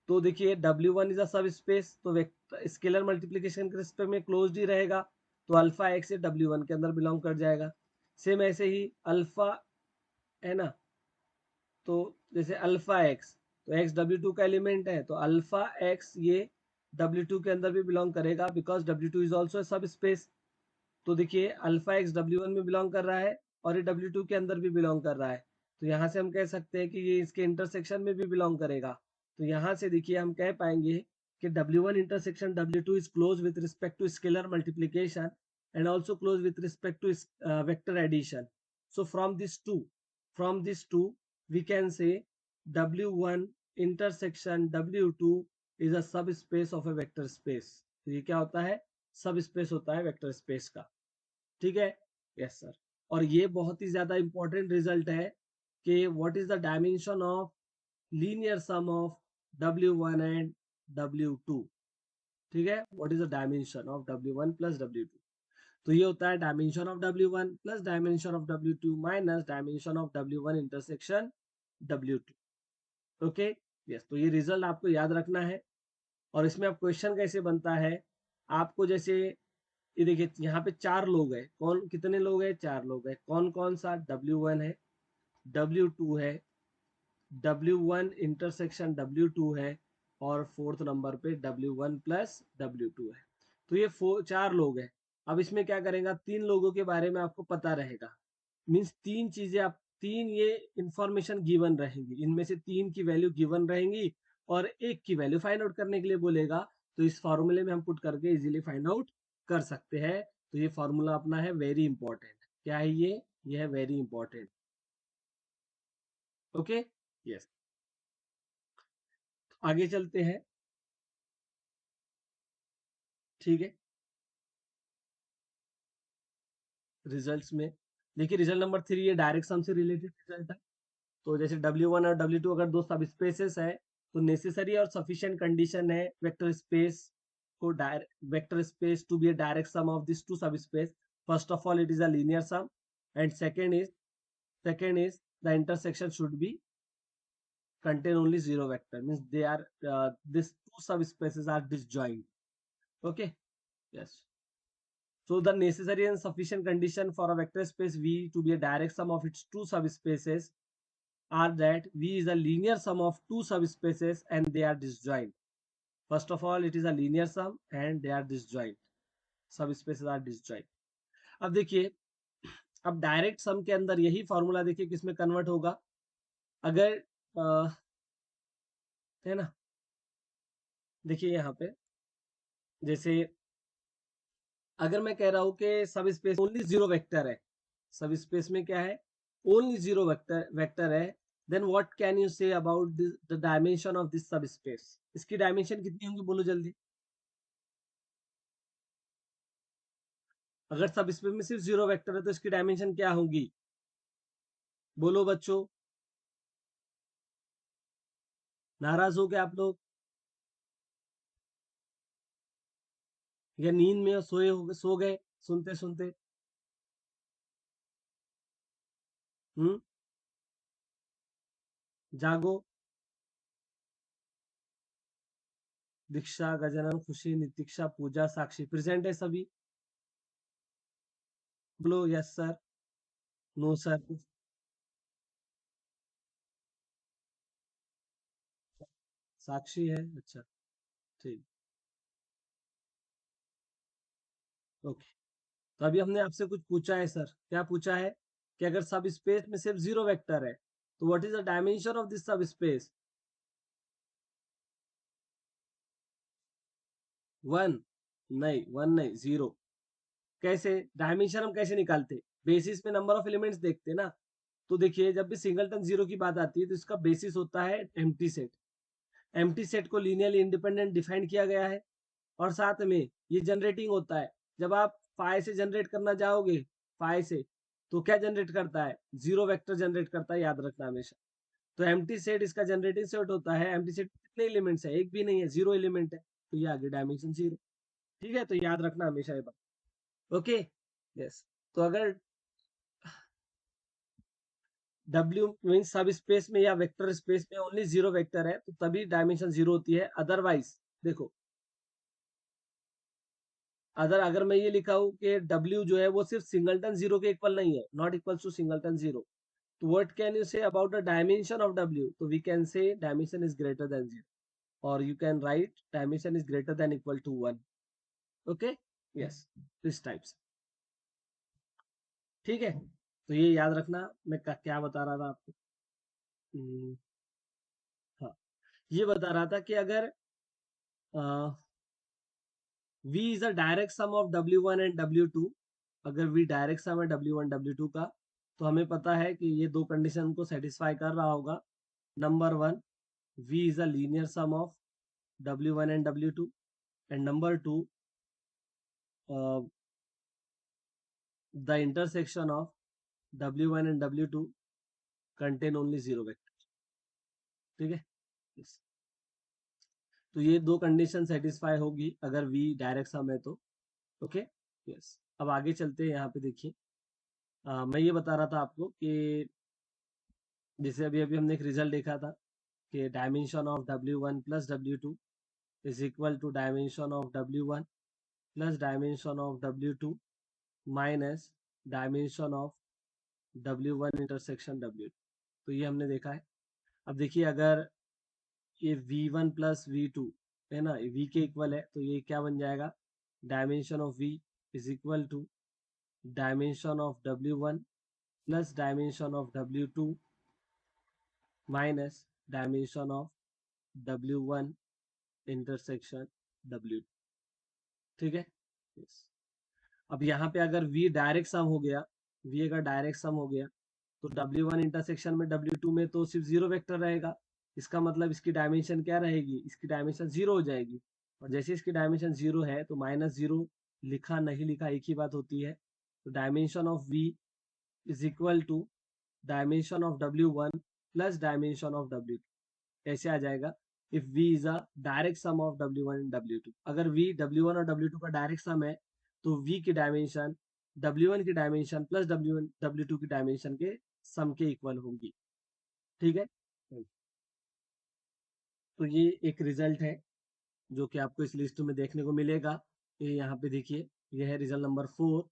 तो देखिए W1 is a subspace, तो स्केलर मल्टीप्लिकेशन के रिस्पेक्ट में क्लोज्ड ही रहेगा, तो अल्फा एक्स ये W1 के अंदर बिलोंग कर जाएगा। सेम ऐसे ही अल्फा, है ना, तो जैसे अल्फा एक्स, तो एक्स W2 का एलिमेंट है, तो अल्फा एक्स ये W2 के अंदर भी बिलोंग करेगा, बिकॉज W2 इज ऑल्सो सब स्पेस। तो देखिए अल्फा एक्स W1 में बिलोंग कर रहा है और ये W2 के अंदर भी बिलोंग कर रहा है, तो यहाँ से हम कह सकते हैं कि ये इसके इंटरसेक्शन में भी बिलोंग करेगा। तो यहाँ से देखिए हम कह पाएंगे कि W1 intersection W2 is close with respect to scalar multiplication and also close with respect to vector addition. So from this two we can say W1 intersection W2 is a subspace of a vector space। तो ये क्या होता है, सब space होता है vector space का। ठीक है, यस सर। और ये बहुत ही ज्यादा इंपॉर्टेंट रिजल्ट है कि what is the dimension of linear sum of W1 and W2। ठीक है, what is the dimension of W1 plus W2। तो ये होता है dimension of W1 plus dimension of W2 minus dimension of W1 intersection W2। Okay, yes. तो ये result आपको याद रखना है। और इसमें अब क्वेश्चन कैसे बनता है, आपको जैसे ये देखिए यहाँ पे चार लोग हैं, कौन कितने लोग हैं, चार लोग हैं, कौन कौन सा, W1 है, W2 है, W1 इंटरसेक्शन W2 है, और फोर्थ नंबर पे W1 प्लस W2 है। तो ये चार लोग हैं। अब इसमें क्या करेगा, तीन लोगों के बारे में आपको पता रहेगा, मीन्स तीन चीजें आप, तीन ये इंफॉर्मेशन गिवन रहेंगी, इनमें से तीन की वैल्यू गिवन रहेंगी और एक की वैल्यू फाइंड आउट करने के लिए बोलेगा। तो इस फॉर्मूले में हम पुट करके इजीली फाइंड आउट कर सकते हैं। तो ये फॉर्मूला अपना है वेरी इंपॉर्टेंट। क्या है ये है वेरी इंपॉर्टेंट। Okay, yes. आगे चलते हैं। ठीक है, रिजल्ट्स में देखिए, रिजल्ट नंबर 3 ये डायरेक्ट सम से रिलेटेड रिजल्ट है। तो जैसे W1 और W2 अगर दो सब स्पेसेस है, तो नेसेसरी और सफिशिएंट कंडीशन है वेक्टर स्पेस को, vector space to be a direct sum of this two सब space. First of all it is a linear sum, and second is the intersection should be contain only zero vector, means they are this two subspaces are disjoint। Okay, yes। So the necessary and sufficient condition for a vector space V to be a direct sum of its two subspaces are that V is a linear sum of two subspaces and they are disjoint। First of all, it is a linear sum and they are disjoint, subspaces are disjoint। अब देखिए, अब direct sum के अंदर यही formula देखिए किसमें convert होगा, अगर है ना, देखिए यहाँ पे जैसे अगर मैं कह रहा हूँ कि सब स्पेस ओनली जीरो वेक्टर है, सब स्पेस में क्या है, ओनली जीरो वेक्टर है, then what can you say about the dimension of this subspace. इसकी डायमेंशन कितनी होंगी, बोलो जल्दी। अगर सब स्पेस में सिर्फ जीरो वेक्टर है तो इसकी डायमेंशन क्या होगी, बोलो बच्चों। नाराज हो गए आप लोग, या नींद में सोए हो, सो गए सुनते सुनते? हम्म। जागो। दीक्षा, गजानन, खुशी, नितीक्षा, पूजा, साक्षी प्रेजेंट है सभी? बोलो यस सर, नो सर। साक्षी है, अच्छा। ठीक। ओके। तो अभी हमने आपसे कुछ पूछा है सर, क्या पूछा है कि अगर सब स्पेस में सिर्फ जीरो वेक्टर है तो what is the dimension of this सब स्पेस? वन? नहीं, वन नहीं, जीरो। कैसे डायमेंशन हम कैसे निकालते? बेसिस पे नंबर ऑफ एलिमेंट्स देखते ना। तो देखिए, जब भी सिंगलटन जीरो की बात आती है तो इसका बेसिस होता है एम्प्टी सेट। एम्प्टी सेट को लीनियरली इंडिपेंडेंट डिफाइन किया गया है। और साथ में ये जनरेटिंग होता है। जब आप फाइव से जनरेट करना जाओगे, फाइव से, तो क्या जनरेट करता है? जीरो वेक्टर जनरेट करता है, याद रखना हमेशा। तो एम्प्टी सेट इसका जनरेटिंग सेट होता है। एम्प्टी सेट कितने एलिमेंट्स है? एक भी नहीं है, जीरो एलिमेंट है, तो ये आगे डायमेंशन जीरो। ठीक है, तो याद रखना हमेशा ये बात। ओके। यस। तो अगर W मीन्स सब स्पेस में या वेक्टर स्पेस में ओनली जीरो वेक्टर है तो तभी डायमेंशन जीरो होती है, अदरवाइज देखो, अगर मैं ये लिखा हूं कि W जो है वो सिर्फ सिंगलटन जीरो के इक्वल नहीं है, not equal to singleton zero, तो what can you say about the dimension of W? तो we can say dimension is greater than zero, और you can write dimension is greater than equal to one. Okay. Yes, this types. ठीक है, तो ये याद रखना। मैं क्या बता रहा था आपको? हम्म, हाँ, ये बता रहा था कि अगर V is a direct sum of W1 and W2, अगर V डायरेक्ट सम है W1 W2 का, तो हमें पता है कि ये दो कंडीशन को सेटिस्फाई कर रहा होगा। Number one, V is a linear sum of W1 and W2, and number two, uh, the intersection of W1 and W2 contain only zero vector। ठीक है। yes। तो ये दो कंडीशन सेटिस्फाई होगी अगर V डायरेक्ट सम है तो। Okay. Yes. अब आगे चलते हैं, यहाँ पे देखिए। मैं ये बता रहा था आपको कि जैसे अभी अभी हमने एक रिजल्ट देखा था कि dimension of W1 plus W2 is equal to dimension of W1 plus dimension of W2 minus dimension of W1 intersection W2। तो ये हमने देखा है। अब देखिए, अगर ये V1 प्लस V2 है ना, V के इक्वल है, तो ये क्या बन जाएगा? Dimension of V is equal to dimension of W1 plus dimension of W2 minus dimension of W1 intersection W। ठीक है। yes। अब यहाँ पे अगर V डायरेक्ट सम हो गया, V अगर डायरेक्ट सम हो गया, तो W1 इंटरसेक्शन में W2 में तो सिर्फ जीरो वेक्टर रहेगा। इसका मतलब इसकी डायमेंशन क्या रहेगी? इसकी डायमेंशन जीरो हो जाएगी। और जैसे इसकी डायमेंशन जीरो है तो माइनस जीरो, लिखा नहीं लिखा एक ही बात होती है। तो dimension of V is equal to dimension of W1 plus dimension of W2। कैसे आ जाएगा? If V is a direct sum of W1 and W2, अगर V W1 और W2 का डायरेक्ट सम है तो V की डायमेंशन W1 की डायमेंशन प्लस W1 W2 की डायमेंशन के सम के इक्वल होगी। ठीक है। तो ये एक रिजल्ट है जो कि आपको इस लिस्ट में देखने को मिलेगा। ये यहाँ पे देखिए, ये है रिजल्ट नंबर 4।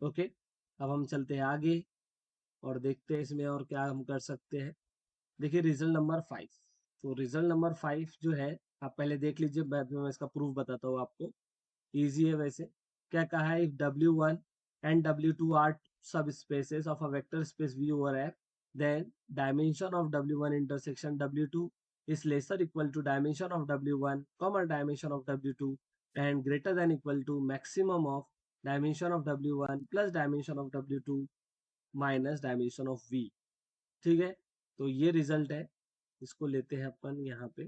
ओके। अब हम चलते हैं आगे और देखते हैं इसमें और क्या हम कर सकते हैं। देखिए रिजल्ट नंबर 5। तो रिजल्ट नंबर 5 जो है, आप पहले देख लीजिए, बाद में मैं इसका प्रूफ बताता हूँ आपको। इजी है वैसे। क्या कहा है? If W1 and W2 are subspaces of a vector space V over F, then dimension of W1 intersection W2 is lesser equal to dimension of W1 comma dimension of W2 and greater than equal to maximum of dimension of W1 plus dimension of W2 minus dimension of V। ठीक है, तो ये result है। इसको लेते हैं अपन यहाँ पे।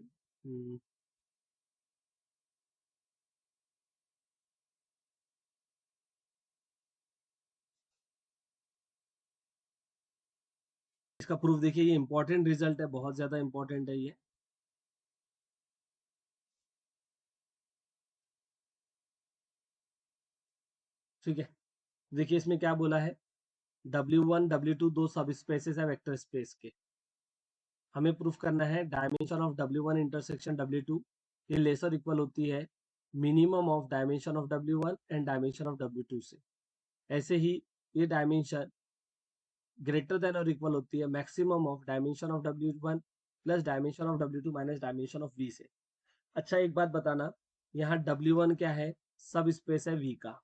इसका प्रूफ देखिए, ये इंपॉर्टेंट रिजल्ट है, बहुत ज्यादा इंपॉर्टेंट है ये। ठीक है, देखिए इसमें क्या बोला है, W1 W2 दो सब स्पेसेस है वेक्टर स्पेस के। हमें प्रूफ करना है dimension of W1 intersection W2 ये लेसर इक्वल होती है minimum of dimension of W1 and dimension of W2 से। ऐसे ही ये डायमेंशन ग्रेटर देन और इक्वल होती है maximum of dimension of W1 plus dimension of W2 minus dimension of V से। अच्छा एक बात बताना, यहाँ W1 क्या है, सब स्पेस है V का,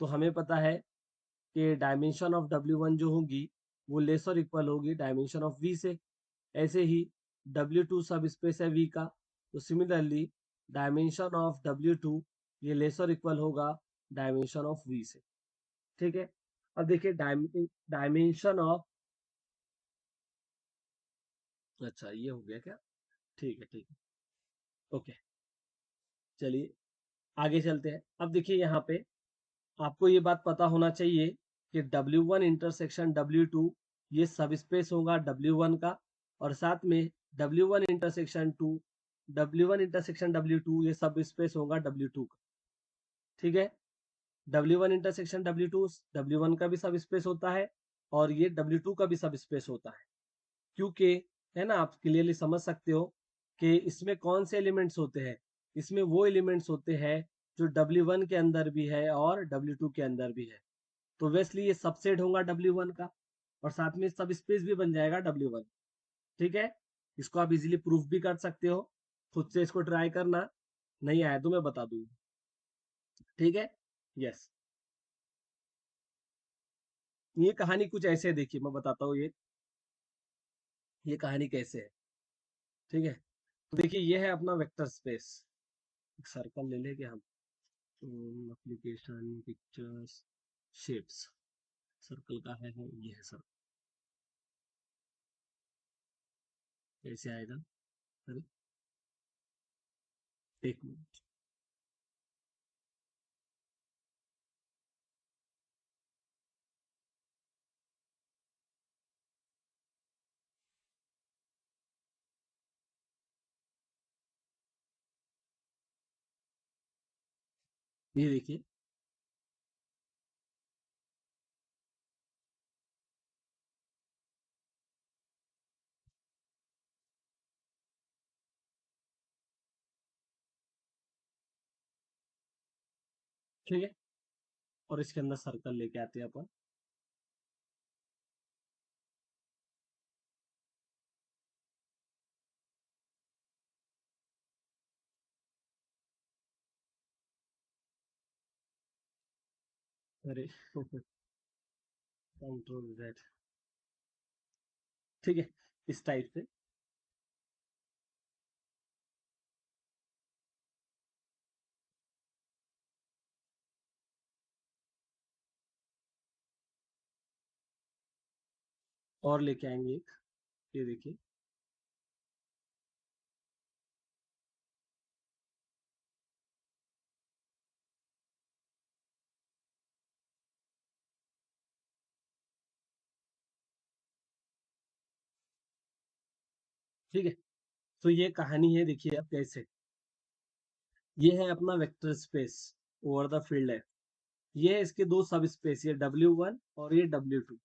तो हमें पता है कि डायमेंशन ऑफ W1 जो होगी वो लेस और इक्वल होगी डायमेंशन ऑफ V से। ऐसे ही W2 सब स्पेस है V का, तो सिमिलरली डायमेंशन ऑफ W2 ये लेस और इक्वल होगा डायमेंशन ऑफ V से। ठीक है, अब देखिए डायमेंशन ऑफ, अच्छा ये हो गया क्या, ठीक है ठीक है, ओके चलिए आगे चलते हैं। अब देखिए यहाँ पे आपको ये बात पता होना चाहिए कि W1 इंटरसेक्शन W2 ये सब स्पेस होगा W1 का, और साथ में W1 इंटरसेक्शन W2 ये सब स्पेस होगा W2 का। ठीक है, W1 इंटरसेक्शन W2 W1 का भी सब स्पेस होता है और ये W2 का भी सब स्पेस होता है, क्योंकि है ना, आप क्लियरली समझ सकते हो कि इसमें कौन से एलिमेंट्स होते हैं, इसमें वो एलिमेंट्स होते हैं जो W1 के अंदर भी है और W2 के अंदर भी है। तो ऑब्वियसली ये सबसेट होगा W1 का और साथ में सब स्पेस भी बन जाएगा W1। ठीक है, इसको आप इजीली प्रूफ भी कर सकते हो, खुद से इसको ट्राई करना, नहीं आया तो मैं बता दूंगा। ठीक है, यस, ये कहानी कुछ ऐसे है, देखिए मैं बताता हूँ ये कहानी कैसे है। ठीक है, तो देखिए ये है अपना वेक्टर स्पेस, एक सर्कल ले लेंगे हम, एप्लीकेशन पिक्चर्स शेप्स, सर्कल का है ये है सर, कैसे आएगा, अरे एक मिनट, ये देखिए, ठीक है, और इसके अंदर सर्कल लेके आते हैं अपन। अरे कंट्रोल Z, ठीक है, इस टाइप से, और लेके आएंगे एक, ये देखिए, ठीक है, तो ये कहानी है, देखिए अब कैसे, ये है अपना vector space over the field है, ये है इसके दो सब स्पेस, ये W1 और ये W2।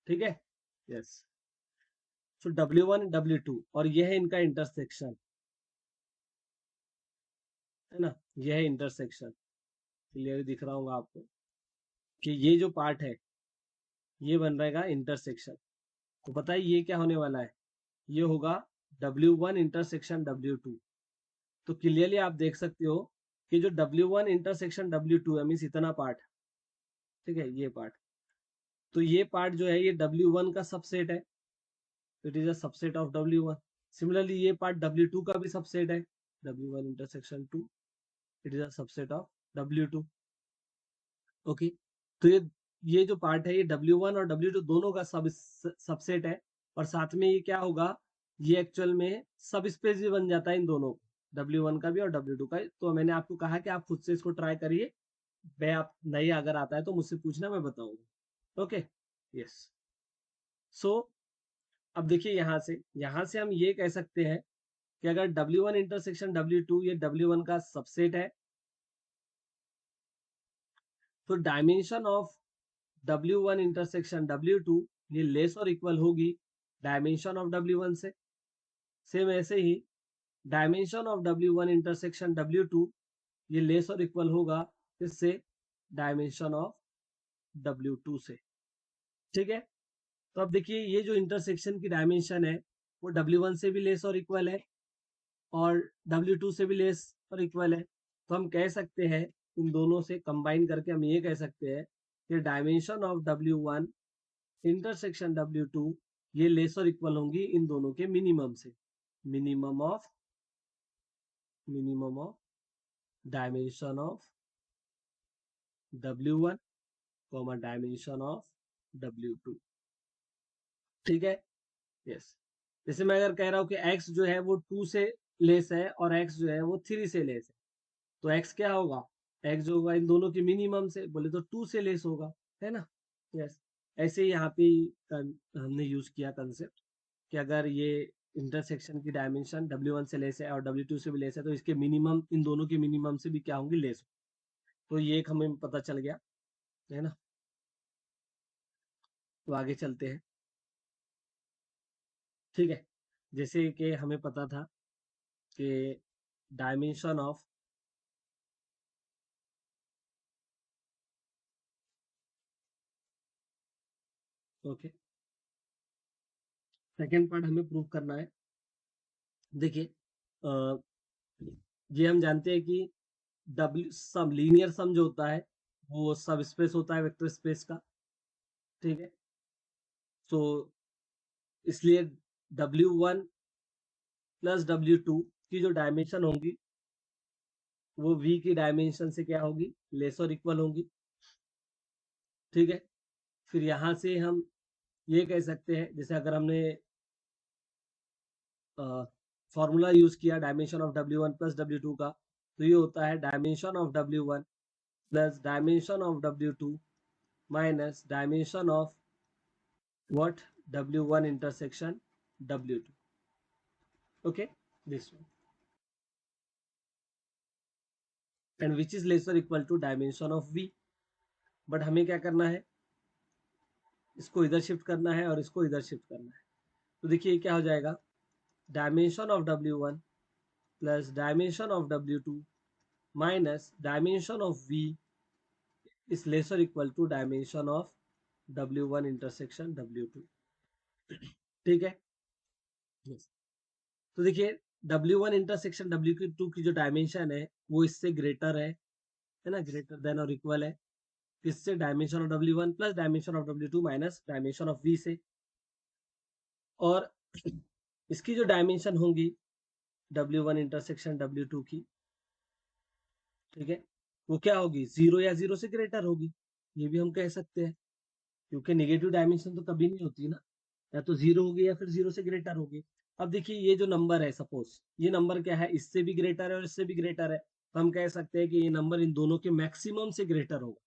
ठीक है, यस, सो W1 W2 और ये है इनका इंटरसेक्शन, है ना, ये है इंटरसेक्शन, क्लियर दिख रहा होगा आपको कि ये जो पार्ट है ये बन रहेगा इंटरसेक्शन। तो बताइए ये क्या होने वाला है, ये होगा W1 इंटरसेक्शन W2। तो क्लियरली आप देख सकते हो कि जो W1 इंटरसेक्शन W2 है, मीन्स इतना पार्ट, ठीक है, ये पार्ट, तो ये पार्ट जो है ये W1 का सबसेट है, it is a subset of W1। Similarly ये पार्ट W2 का भी सबसेट है, W1 intersection 2, it is a subset of W2। Okay, तो ये जो पार्ट है ये W1 और W2 दोनों का सबसेट है, और साथ में ये क्या होगा, ये एक्चुअल में सब स्पेस भी बन जाता है इन दोनों, W1 का भी और W2 का। तो मैंने आपको कहा कि आप खुद से इसको ट्राई करिए, मैं आप नहीं अगर आता है तो मुझसे पूछना, मैं बताऊंगा। ओके, यस, सो अब देखिए यहाँ से हम ये कह सकते हैं कि अगर W1 इंटरसेक्शन W2 ये W1 का सबसेट है, तो dimension of W1 intersection W2 ये लेस और इक्वल होगी डायमेंशन ऑफ W1 से। सेम ऐसे ही dimension of W1 intersection W2 ये लेस और इक्वल होगा इससे डायमेंशन ऑफ W2 से। ठीक है, तो अब देखिए ये जो इंटरसेक्शन की डायमेंशन है वो W1 से भी लेस और इक्वल है और W2 से भी लेस और इक्वल है। तो हम कह सकते हैं इन दोनों से कंबाइन करके हम ये कह सकते हैं कि dimension of W1 intersection W2 ये लेस और इक्वल होंगी इन दोनों के मिनिमम से। Minimum of dimension of W1 comma dimension of W2। ठीक है, यस। जैसे मैं अगर कह रहा हूँ कि x जो है वो 2 से लेस है और x जो है वो 3 से लेस है, तो x क्या होगा, x जो होगा इन दोनों के मिनिमम से, बोले तो 2 से लेस होगा, है ना। यस, ऐसे ही यहाँ पे हमने यूज किया कंसेप्ट कि अगर ये इंटरसेक्शन की डायमेंशन W1 से लेस है और W2 से भी लेस है तो इसके मिनिमम इन दोनों के मिनिमम से भी क्या होंगी, लेस। तो ये एक हमें पता चल गया, है ना। तो आगे चलते हैं। ठीक है, जैसे कि हमें पता था कि dimension of okay, second part हमें प्रूव करना है। देखिए ये हम जानते हैं कि डब्ल्यू सम लीनियर सम जो होता है वो सब स्पेस होता है वेक्टर स्पेस का। ठीक है, तो इसलिए W1 प्लस W2 की जो डायमेंशन होगी वो V की डायमेंशन से क्या होगी, लेस और इक्वल होगी। ठीक है, फिर यहाँ से हम ये कह सकते हैं, जैसे अगर हमने फॉर्मूला यूज किया dimension of W1 plus W2 का, तो ये होता है dimension of W1 plus dimension of W2 minus dimension of what W1 intersection W2. Okay, this one, and which is less or equal to dimension of V. But हमें क्या करना है, इसको इधर शिफ्ट करना है और इसको इधर शिफ्ट करना है। तो देखिए क्या हो जाएगा, dimension of W1 plus dimension of W2 minus dimension of V is less और equal to dimension of W1 intersection W2। ठीक है, yes. तो देखिए W1 इंटरसेक्शन W2 की जो डायमेंशन है वो इससे ग्रेटर है ना, ग्रेटर देन और इक्वल है किससे, dimension of W1 plus dimension of W2 minus dimension of V से। और इसकी जो डायमेंशन होंगी W1 इंटरसेक्शन W2 की, ठीक है, वो क्या होगी, 0 या 0 से ग्रेटर होगी, ये भी हम कह सकते हैं, क्योंकि नेगेटिव डायमेंशन तो कभी नहीं होती ना, या तो 0 होगी या फिर 0 से ग्रेटर होगी। अब देखिए ये जो नंबर है, सपोज ये नंबर क्या है, इससे भी ग्रेटर है और इससे भी ग्रेटर है, तो हम कह सकते हैं कि ये नंबर इन दोनों के मैक्सिमम से ग्रेटर होगा,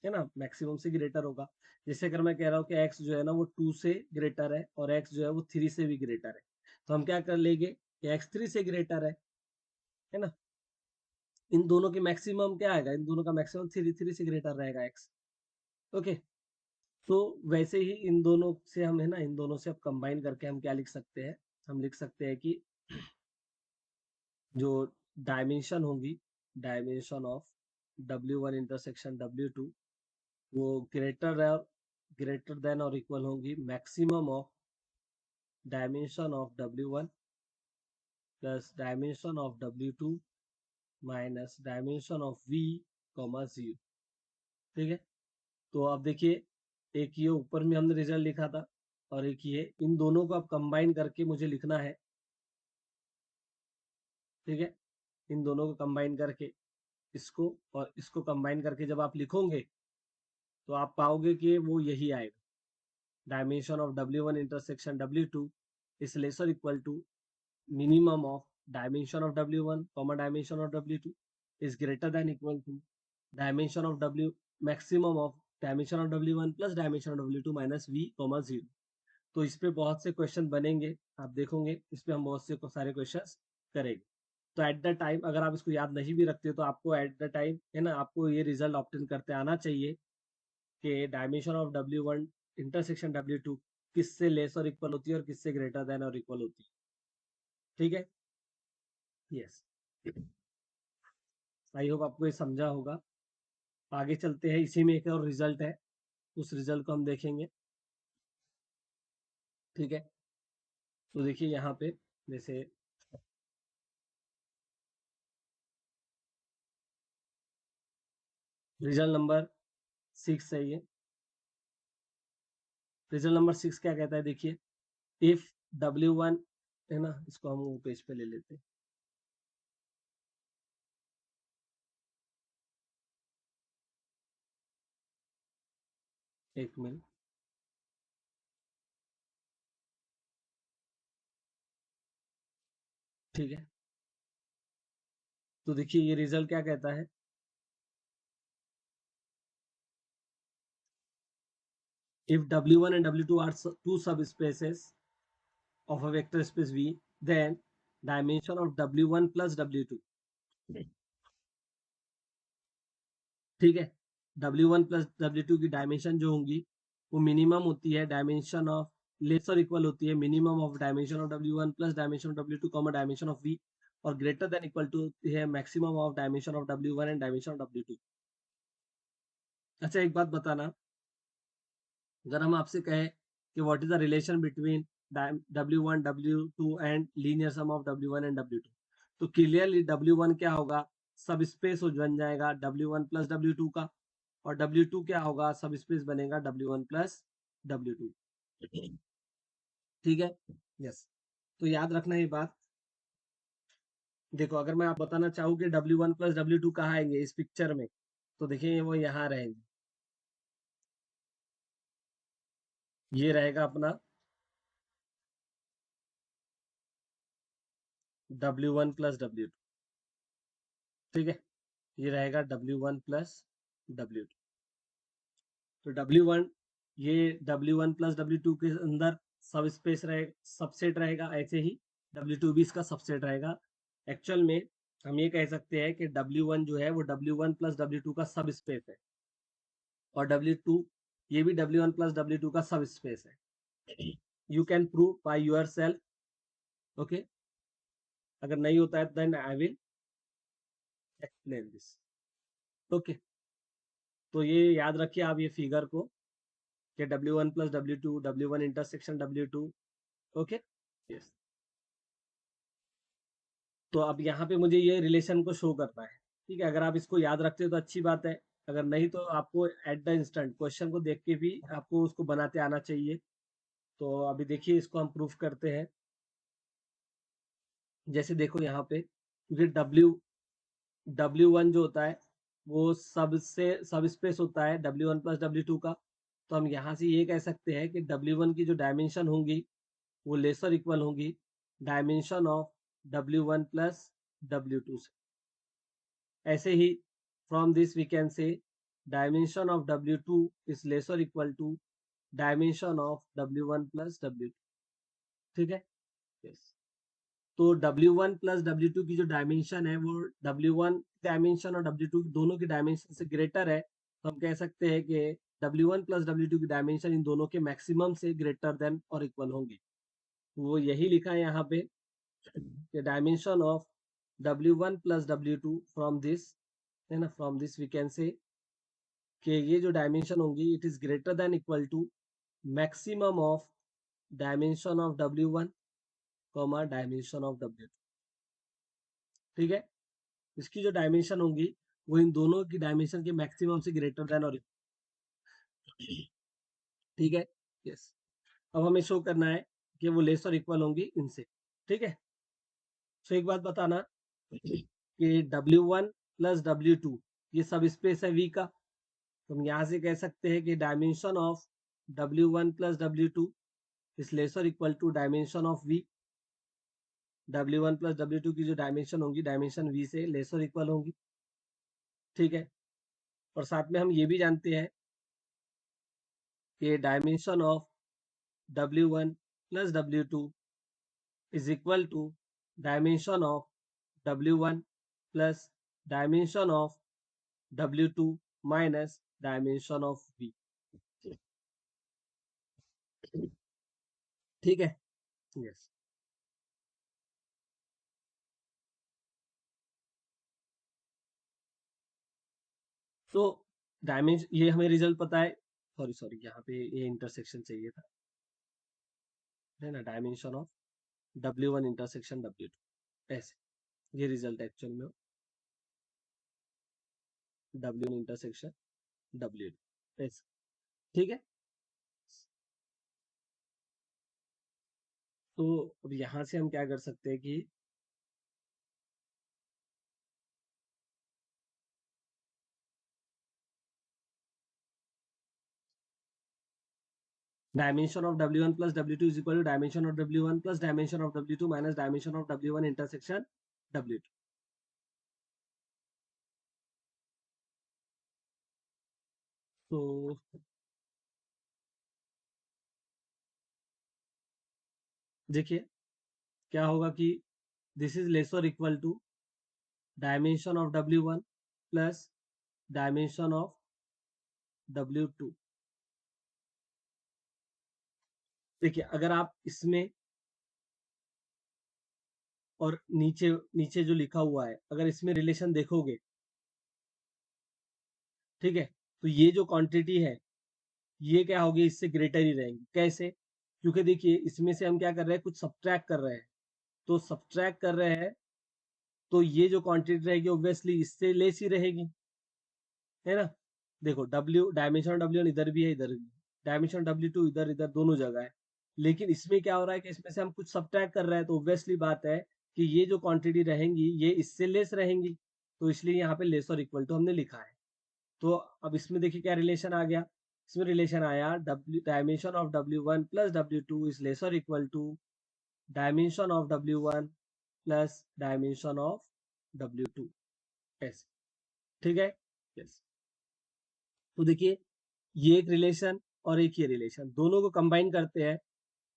है ना, मैक्सिमम से ग्रेटर होगा। जैसे अगर मैं कह रहा हूँ कि x जो है ना वो 2 से ग्रेटर है और x जो है वो 3 से भी ग्रेटर है, तो हम क्या कर लेंगे कि x 3 से ग्रेटर है ना, इन दोनों के मैक्सिमम क्या आएगा, इन दोनों का मैक्सिमम 3 से ग्रेटर रहेगा x। ओके, तो वैसे ही इन दोनों से हम, है ना, इन दोनों से अब कंबाइन करके हम क्या लिख सकते हैं, हम लिख सकते हैं कि जो डायमेंशन होगी, dimension of W1 intersection W2 वो ग्रेटर देन और इक्वल होगी maximum of dimension of W1 plus dimension of W2 minus dimension of V comma 0। ठीक है, तो अब देखिए एक ये ऊपर में हमने रिजल्ट लिखा था और एक ये, इन दोनों को अब कंबाइन करके मुझे लिखना है। ठीक है, इन दोनों को कंबाइन करके इसको और इसको कंबाइन करके जब आप लिखोगे तो आप पाओगे कि वो यही आएगा, dimension of W1 intersection W2 is lesser equal to minimum of dimension of W1 comma dimension of W2 is greater than equal to dimension of W maximum of dimension of W1 plus dimension of W2 minus V comma 0। तो इस पे बहुत से question बनेंगे, आप देखोगे इस पे हम बहुत से सारे क्वेश्चंस करेंगे। तो एट द टाइम अगर आप इसको याद नहीं भी रखते तो आपको एट द टाइम है ना, आपको ये रिजल्ट ऑप्टेन करते आना चाहिए कि dimension of W1 intersection W2 किससे लेस और इक्वल होती है और किससे ग्रेटर देन और इक्वल होती है। ठीक है, यस। आई होप आपको ये समझा होगा। आगे चलते हैं, इसी में एक और रिजल्ट है, उस रिजल्ट को हम देखेंगे। ठीक है, तो देखिए यहाँ पे जैसे रिजल्ट नंबर 6 है ये। रिजल्ट नंबर 6 क्या कहता है, देखिए, इफ W1 है ना, इसको हम वो पेज पे ले लेते हैं। एक मिनट, ठीक है। तो देखिए ये रिजल्ट क्या कहता है, if W1 and W2 are two subspaces of a vector space V, then dimension of W1 plus W2, ठीक है, W1 प्लस W2 की डायमेंशन जो होंगी वो मिनिमम होती है डायमेंशन ऑफ लेस और इक्वल होती है minimum of dimension of W1 plus dimension of W2 comma dimension of V, और ग्रेटर देन इक्वल टू है maximum of dimension of W1 and dimension of W2। अच्छा एक बात बताना, अगर हम आपसे कहें कि what is the relation between W1 W2 and linear sum of W1 and W2, तो क्लियरली W1 क्या होगा, सब स्पेस बन जाएगा W1 प्लस W2 का, और W2 क्या होगा, सब स्पेस बनेगा W1 प्लस W2। ठीक है, यस। तो याद रखना ये बात। देखो अगर मैं आप बताना चाहूँ कि W1 प्लस W2 कहाँ आएंगे इस पिक्चर में, तो देखिए वो यहाँ रहेंगे, ये रहेगा अपना W1 प्लस W2। ठीक है, ये रहेगा W1 प्लस W2। तो W1, ये W1 प्लस W2 के अंदर सब स्पेस रहेगा, सबसेट रहेगा, ऐसे ही W2 भी इसका सबसेट रहेगा। एक्चुअल में हम ये कह सकते हैं कि W1 जो है वो W1 प्लस W2 का सब स्पेस है, और W2 ये भी W1 प्लस W2 का सब स्पेस है। You can prove by yourself, okay. अगर नहीं होता है then I will explain this, okay. तो ये याद रखिए आप ये फिगर को कि W1 plus W2, W1 intersection W2, okay, yes. तो अब यहाँ पे मुझे ये रिलेशन को शो करना है, ठीक है। अगर आप इसको याद रखते हो तो अच्छी बात है, अगर नहीं तो आपको एट द इंस्टेंट क्वेश्चन को देख के भी आपको उसको बनाते आना चाहिए। तो अभी देखिए इसको हम प्रूफ करते हैं। जैसे देखो यहाँ पे, क्योंकि W1 जो होता है वो सबसे सब स्पेस होता है W1 प्लस W2 का, तो हम यहाँ से ये कह सकते हैं कि W1 की जो डायमेंशन होंगी वो लेसर इक्वल होंगी dimension of W1 plus W2 से। ऐसे ही from this we can say dimension of W2 is lesser equal to dimension of W1 plus W2। ठीक है, यस। तो W1 प्लस W2 की जो डायमेंशन है वो W1 डायमेंशन और W2 दोनों की डायमेंशन से ग्रेटर है, तो हम कह सकते हैं कि W1 प्लस W2 की डायमेंशन इन दोनों के मैक्सिमम से ग्रेटर देन और इक्वल होंगी। वो यही लिखा है यहाँ पे कि dimension of W1 plus W2 from this, है ना, फ्रॉम दिस वी कैन से कि ये जो डायमेंशन होंगी it is greater than equal to maximum of dimension of W1 comma dimension of W2। ठीक है, इसकी जो डायमेंशन होंगी वो इन दोनों की डायमेंशन के मैक्सिमम से ग्रेटर देन और, ठीक है, यस। अब हमें शो करना है कि वो लेस और इक्वल होंगी इनसे। ठीक है, सो एक बात बताना कि W1 प्लस W2 ये सब स्पेस है V का, तो हम यहाँ से कह सकते हैं कि dimension of W1 plus W2 is lesser equal to dimension of V। W1 plus W2 की जो डायमेंशन होंगी डायमेंशन V से लेसर इक्वल होंगी। ठीक है, और साथ में हम ये भी जानते हैं कि dimension of W1 plus W2 is equal to dimension of W1 plus dimension of W2 minus dimension of V. ठीक है, यस। तो डायमेंशन, ये हमें रिजल्ट पता है, सॉरी सॉरी यहाँ पे ये इंटरसेक्शन चाहिए था, है ना, dimension of W1 intersection W2, ऐसे ये रिजल्ट एक्चुअल में W1 इंटरसेक्शन W2 ऐसे, ठीक है। तो अब यहाँ से हम क्या कर सकते हैं कि dimension of W1 plus W2 is equal to dimension of W1 plus dimension of W2 minus dimension of W1 intersection W2। तो देखिए क्या होगा कि दिस इज लेस और equal to dimension of W1 plus dimension of W2। देखिए अगर आप इसमें और नीचे नीचे जो लिखा हुआ है, अगर इसमें रिलेशन देखोगे, ठीक है, तो ये जो क्वांटिटी है ये क्या होगी, इससे ग्रेटर ही रहेंगी। कैसे? क्योंकि देखिए इसमें से हम क्या कर रहे हैं, कुछ सब्ट्रैक्ट कर रहे हैं, तो सब्ट्रैक्ट कर रहे हैं तो ये जो क्वांटिटी रहेगी ऑब्वियसली इससे लेस ही रहेगी, है ना। देखो W डायमेंशन W1 इधर भी है, इधर भी डायमेंशन W2 इधर इधर दोनों जगह है, लेकिन इसमें क्या हो रहा है कि इसमें से हम कुछ सब्ट्रैक्ट कर रहे हैं, तो ऑब्वियसली बात है कि ये जो क्वांटिटी रहेंगी ये इससे लेस रहेंगी, तो इसलिए यहाँ पे लेस और इक्वल टू हमने लिखा है। तो अब इसमें देखिए क्या रिलेशन आ गया, इसमें रिलेशन आया dimension of W1 plus W2 is less और equal to dimension of W1 plus dimension of W2 ऐसे, ठीक है, यस। तो देखिए ये एक रिलेशन और एक ये रिलेशन, दोनों को कंबाइन करते हैं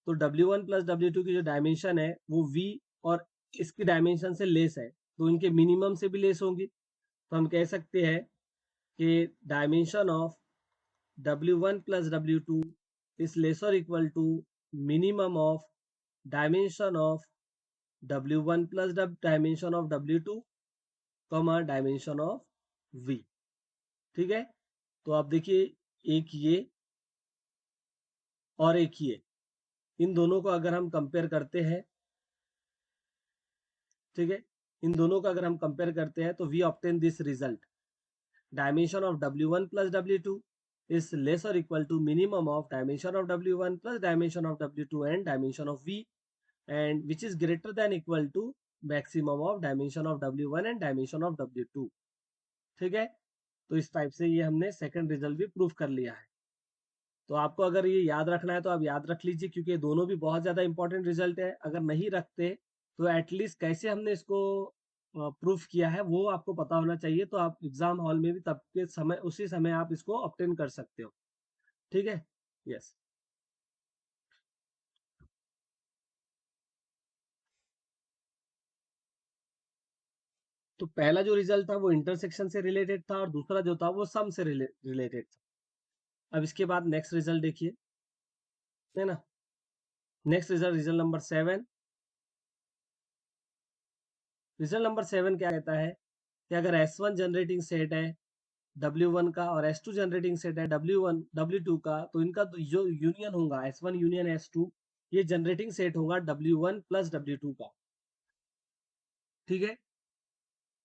तो W1 प्लस W2 की जो डायमेंशन है वो V और इसकी डायमेंशन से लेस है, तो इनके मिनिमम से भी लेस होंगी, तो हम कह सकते हैं कि dimension of W1 plus W2 is less or equal to minimum of dimension of W1 plus dimension of W2, dimension of V। ठीक है, तो आप देखिए एक ये और एक ये, इन दोनों को अगर हम कंपेयर करते हैं, ठीक है, इन दोनों का अगर हम कंपेयर करते हैं तो we obtain this result, dimension of W1 plus W2 is less or equal to minimum of dimension of W1 plus dimension of W2 and dimension of V, and which is greater than equal to maximum of dimension of W1 and dimension of W2। ठीक है, तो इस type से ये हमने second result भी proof कर लिया है। तो आपको अगर ये याद रखना है तो आप याद रख लीजिए, क्योंकि दोनों भी बहुत ज्यादा इंपॉर्टेंट रिजल्ट है। अगर नहीं रखते तो एटलीस्ट कैसे हमने इसको प्रूफ किया है वो आपको पता होना चाहिए, तो आप एग्जाम हॉल में भी तब के समय उसी समय आप इसको ऑब्टेन कर सकते हो। ठीक है, यस। तो पहला जो रिजल्ट था वो इंटरसेक्शन से रिलेटेड था और दूसरा जो था वो सम से रिलेटेड था। अब इसके बाद नेक्स्ट रिजल्ट देखिए, है ना। Next result, result number 7। Result number 7 क्या कहता है कि अगर S1 जनरेटिंग सेट है W1 का और S2 जनरेटिंग सेट है W1 W2 का, तो इनका तो जो यूनियन होगा S1 यूनियन S2, ये जनरेटिंग सेट होगा W1 प्लस W2 का। ठीक है,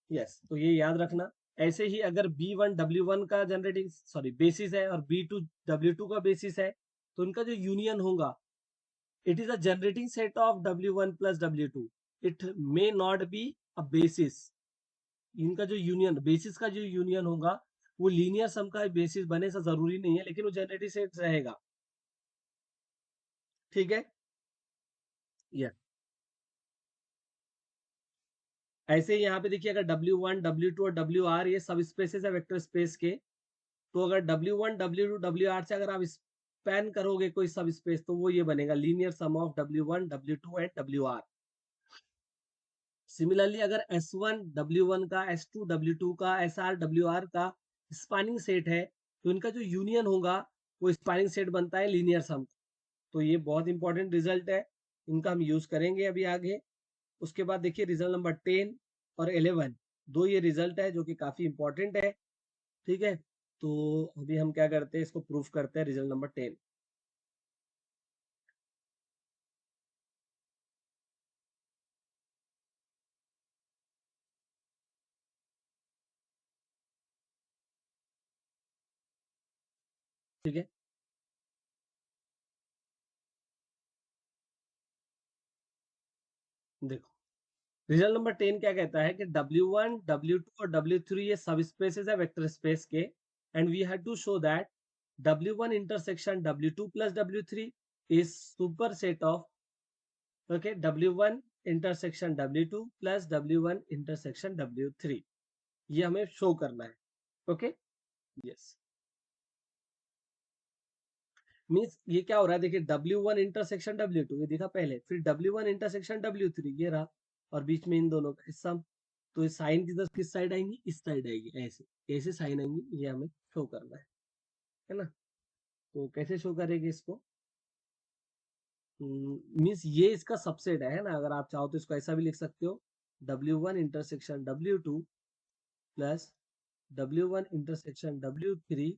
यस, तो ये याद रखना। ऐसे ही अगर B1 W1 का जनरेटिंग सॉरी बेसिस है और B2 W2 का बेसिस है, तो इनका जो यूनियन होगा, it is a generating set of W1 plus W2, it may not be a basis। इनका जो यूनियन बेसिस का जो यूनियन होगा वो लीनियर सम का बेसिस बने, ऐसा जरूरी नहीं है, लेकिन वो जनरेटिंग सेट रहेगा। ठीक है, ये ऐसे ही यहाँ पे देखिए अगर W1 W2 और WR ये सब स्पेसेस है वेक्टर स्पेस के, तो अगर W1 W2 WR से अगर आप स्पैन करोगे कोई सब स्पेस, तो वो ये बनेगा linear sum of W1 W2 and WR। Similarly अगर S1 W1 का, S2 W2 का, SR WR का स्पैनिंग सेट है, तो इनका जो यूनियन होगा वो स्पैनिंग सेट बनता है लीनियर सम। तो ये बहुत इंपॉर्टेंट रिजल्ट है, इनका हम यूज करेंगे अभी आगे। उसके बाद देखिए रिजल्ट नंबर 10 और 11, दो ये रिजल्ट है जो कि काफी इंपॉर्टेंट है। ठीक है, तो अभी हम क्या करते हैं, इसको प्रूफ करते हैं रिजल्ट नंबर 10। ठीक है, देखो रिजल्ट नंबर 10 क्या कहता है कि W1 W2 और W3 ये सब स्पेसेस है वेक्टर स्पेस के, and we have to show that W1 intersection W2 plus W3 is superset of, okay, W1 intersection W2 plus W1 intersection W3, ये हमें शो करना है। Okay, yes, means ये क्या हो रहा है, देखिए W1 इंटरसेक्शन W2 ये दिखा पहले, फिर W1 इंटरसेक्शन W3 ये रहा, और बीच में इन दोनों का सम। तो साइन किस साइड आएंगी, इस साइड आएगी, ऐसे ऐसे साइन आएंगी, ये हमें शो करना है ना। तो कैसे शो करेंगे इसको, मीन्स ये इसका सबसेट है ना, अगर आप चाहो तो इसको ऐसा भी लिख सकते हो, W1 intersection W2 plus W1 intersection W3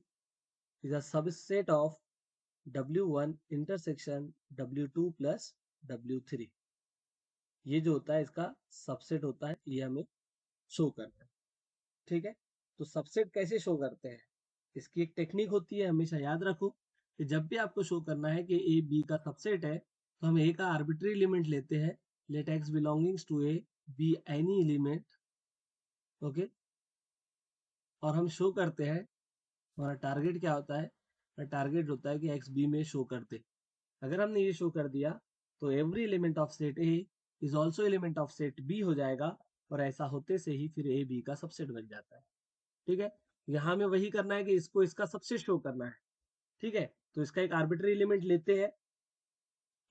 is a subset of W1 intersection W2 plus W3, ये जो होता है इसका सबसेट होता है, ये हमें शो करना है। ठीक है, तो सबसेट कैसे शो करते हैं, इसकी एक टेक्निक होती है, हमेशा याद रखो कि जब भी आपको शो करना है कि ए बी का सबसेट है, तो हम ए का आर्बिट्री एलिमेंट लेते हैं, let x belongings to A B any element, okay, और हम शो करते हैं, हमारा टारगेट क्या होता है, टारगेट होता है कि एक्स बी में शो करते। अगर हमने ये शो कर दिया तो every element of set A is also element of set B हो जाएगा, और ऐसा होते से ही फिर ए बी का सबसेट बन जाता है। ठीक है, यहाँ में वही करना है कि इसको इसका सबसेट शो करना है। ठीक है, तो इसका एक आर्बिट्री एलिमेंट लेते हैं,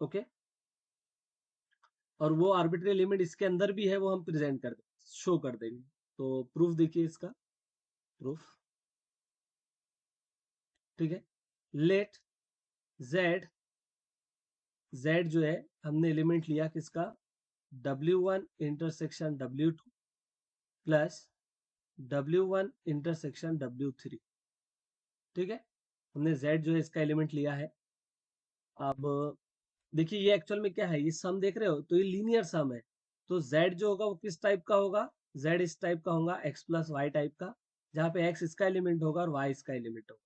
ओके, और वो आर्बिट्री एलिमेंट इसके अंदर भी है, वो हम प्रेजेंट कर शो कर देंगे। तो प्रूफ देखिए इसका, प्रूफ, ठीक है, लेट जेड, जेड जो है हमने एलिमेंट लिया किसका, W1 intersection W2 plus W1 intersection W3। ठीक है, हमने Z जो है इसका एलिमेंट लिया है। अब देखिए ये एक्चुअल में क्या है, ये सम देख रहे हो, तो ये लीनियर सम है। तो Z जो होगा वो किस टाइप का होगा, Z इस टाइप का होगा, x प्लस वाई टाइप का, जहाँ पे x इसका एलिमेंट होगा और y इसका एलिमेंट होगा।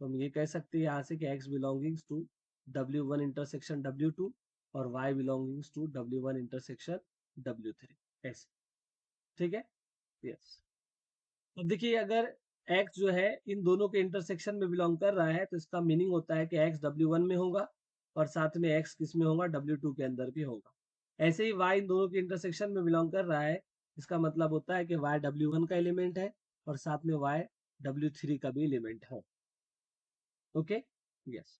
तो हम ये कह सकते हैं यहाँ से कि x belongings to W1 intersection W2 और y belongings to W1 intersection W3, ऐसे। ठीक है, यस। अब देखिए अगर x जो है इन दोनों के इंटरसेक्शन में बिलोंग कर रहा है, तो इसका मीनिंग होता है कि x W1 में होगा और साथ में x किस में होगा, W2 के अंदर भी होगा। ऐसे ही y इन दोनों के इंटरसेक्शन में बिलोंग कर रहा है, इसका मतलब होता है कि y W1 का एलिमेंट है और साथ में y W3 का भी एलिमेंट है। Okay, yes.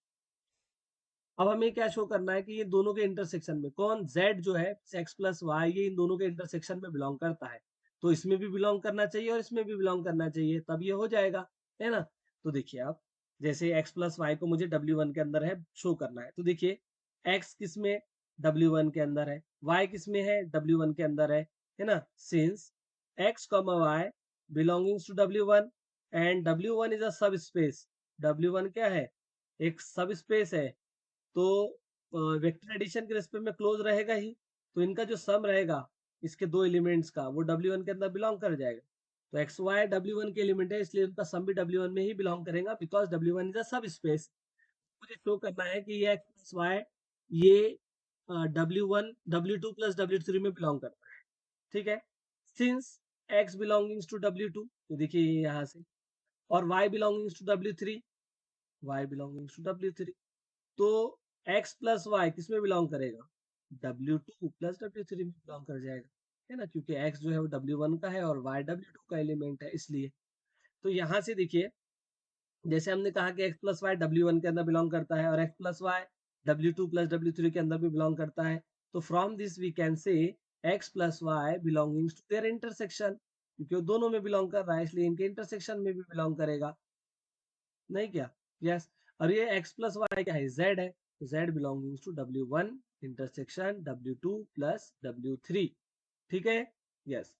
अब हमें क्या शो करना है कि ये दोनों के इंटरसेक्शन में कौन, z जो है x प्लस वाई, ये इन दोनों के इंटरसेक्शन में बिलोंग करता है, तो इसमें भी बिलोंग करना चाहिए और इसमें भी बिलोंग करना चाहिए, तब ये हो जाएगा, है ना। तो देखिए आप, जैसे x प्लस वाई को मुझे W1 के अंदर है शो करना है, तो देखिए x किस में, W1 के अंदर है, y किस में है, W1 के अंदर है ना। Since x comma y belongings to W1 and W1 is a subspace, W1 क्या है, एक सब स्पेस है, तो वेक्टर एडिशन के रेस्पेक्ट में क्लोज रहेगा ही, तो इनका जो सम रहेगा इसके दो एलिमेंट्स का, वो W1 के अंदर बिलोंग कर जाएगा। तो एक्स वाई W1 के एलिमेंट है, इसलिए उनका सम भी W1 में ही बिलोंग करेगा, बिकॉज W1 इज अ सब स्पेस। मुझे शो करना है कि ये एक्स प्लस वाई ये W1 W2 प्लस W3 में बिलोंग करता है। ठीक है, since x belongings to W2, तो देखिए यहाँ से, और y belongings to W3, y belongings to W3, तो x प्लस वाई किस में बिलोंग करेगा, W2 प्लस W3 में बिलोंग कर जाएगा, है ना, क्योंकि x जो है वो W1 का है और y W2 का एलिमेंट है, इसलिए। तो यहाँ से देखिए, जैसे हमने कहा कि x प्लस वाई W1 के अंदर बिलोंग करता है और x plus Y W2 plus W3 के अंदर भी बिलोंग करता है, तो from this we can say x plus y belongings to their intersection, क्योंकि वो दोनों में बिलोंग कर रहा है इसलिए इनके इंटरसेक्शन में भी बिलोंग करेगा, नहीं क्या? यस। और ये x प्लस वाई क्या है? z है, तो z belongings to w1 intersection w2 plus w3। ठीक है। यस।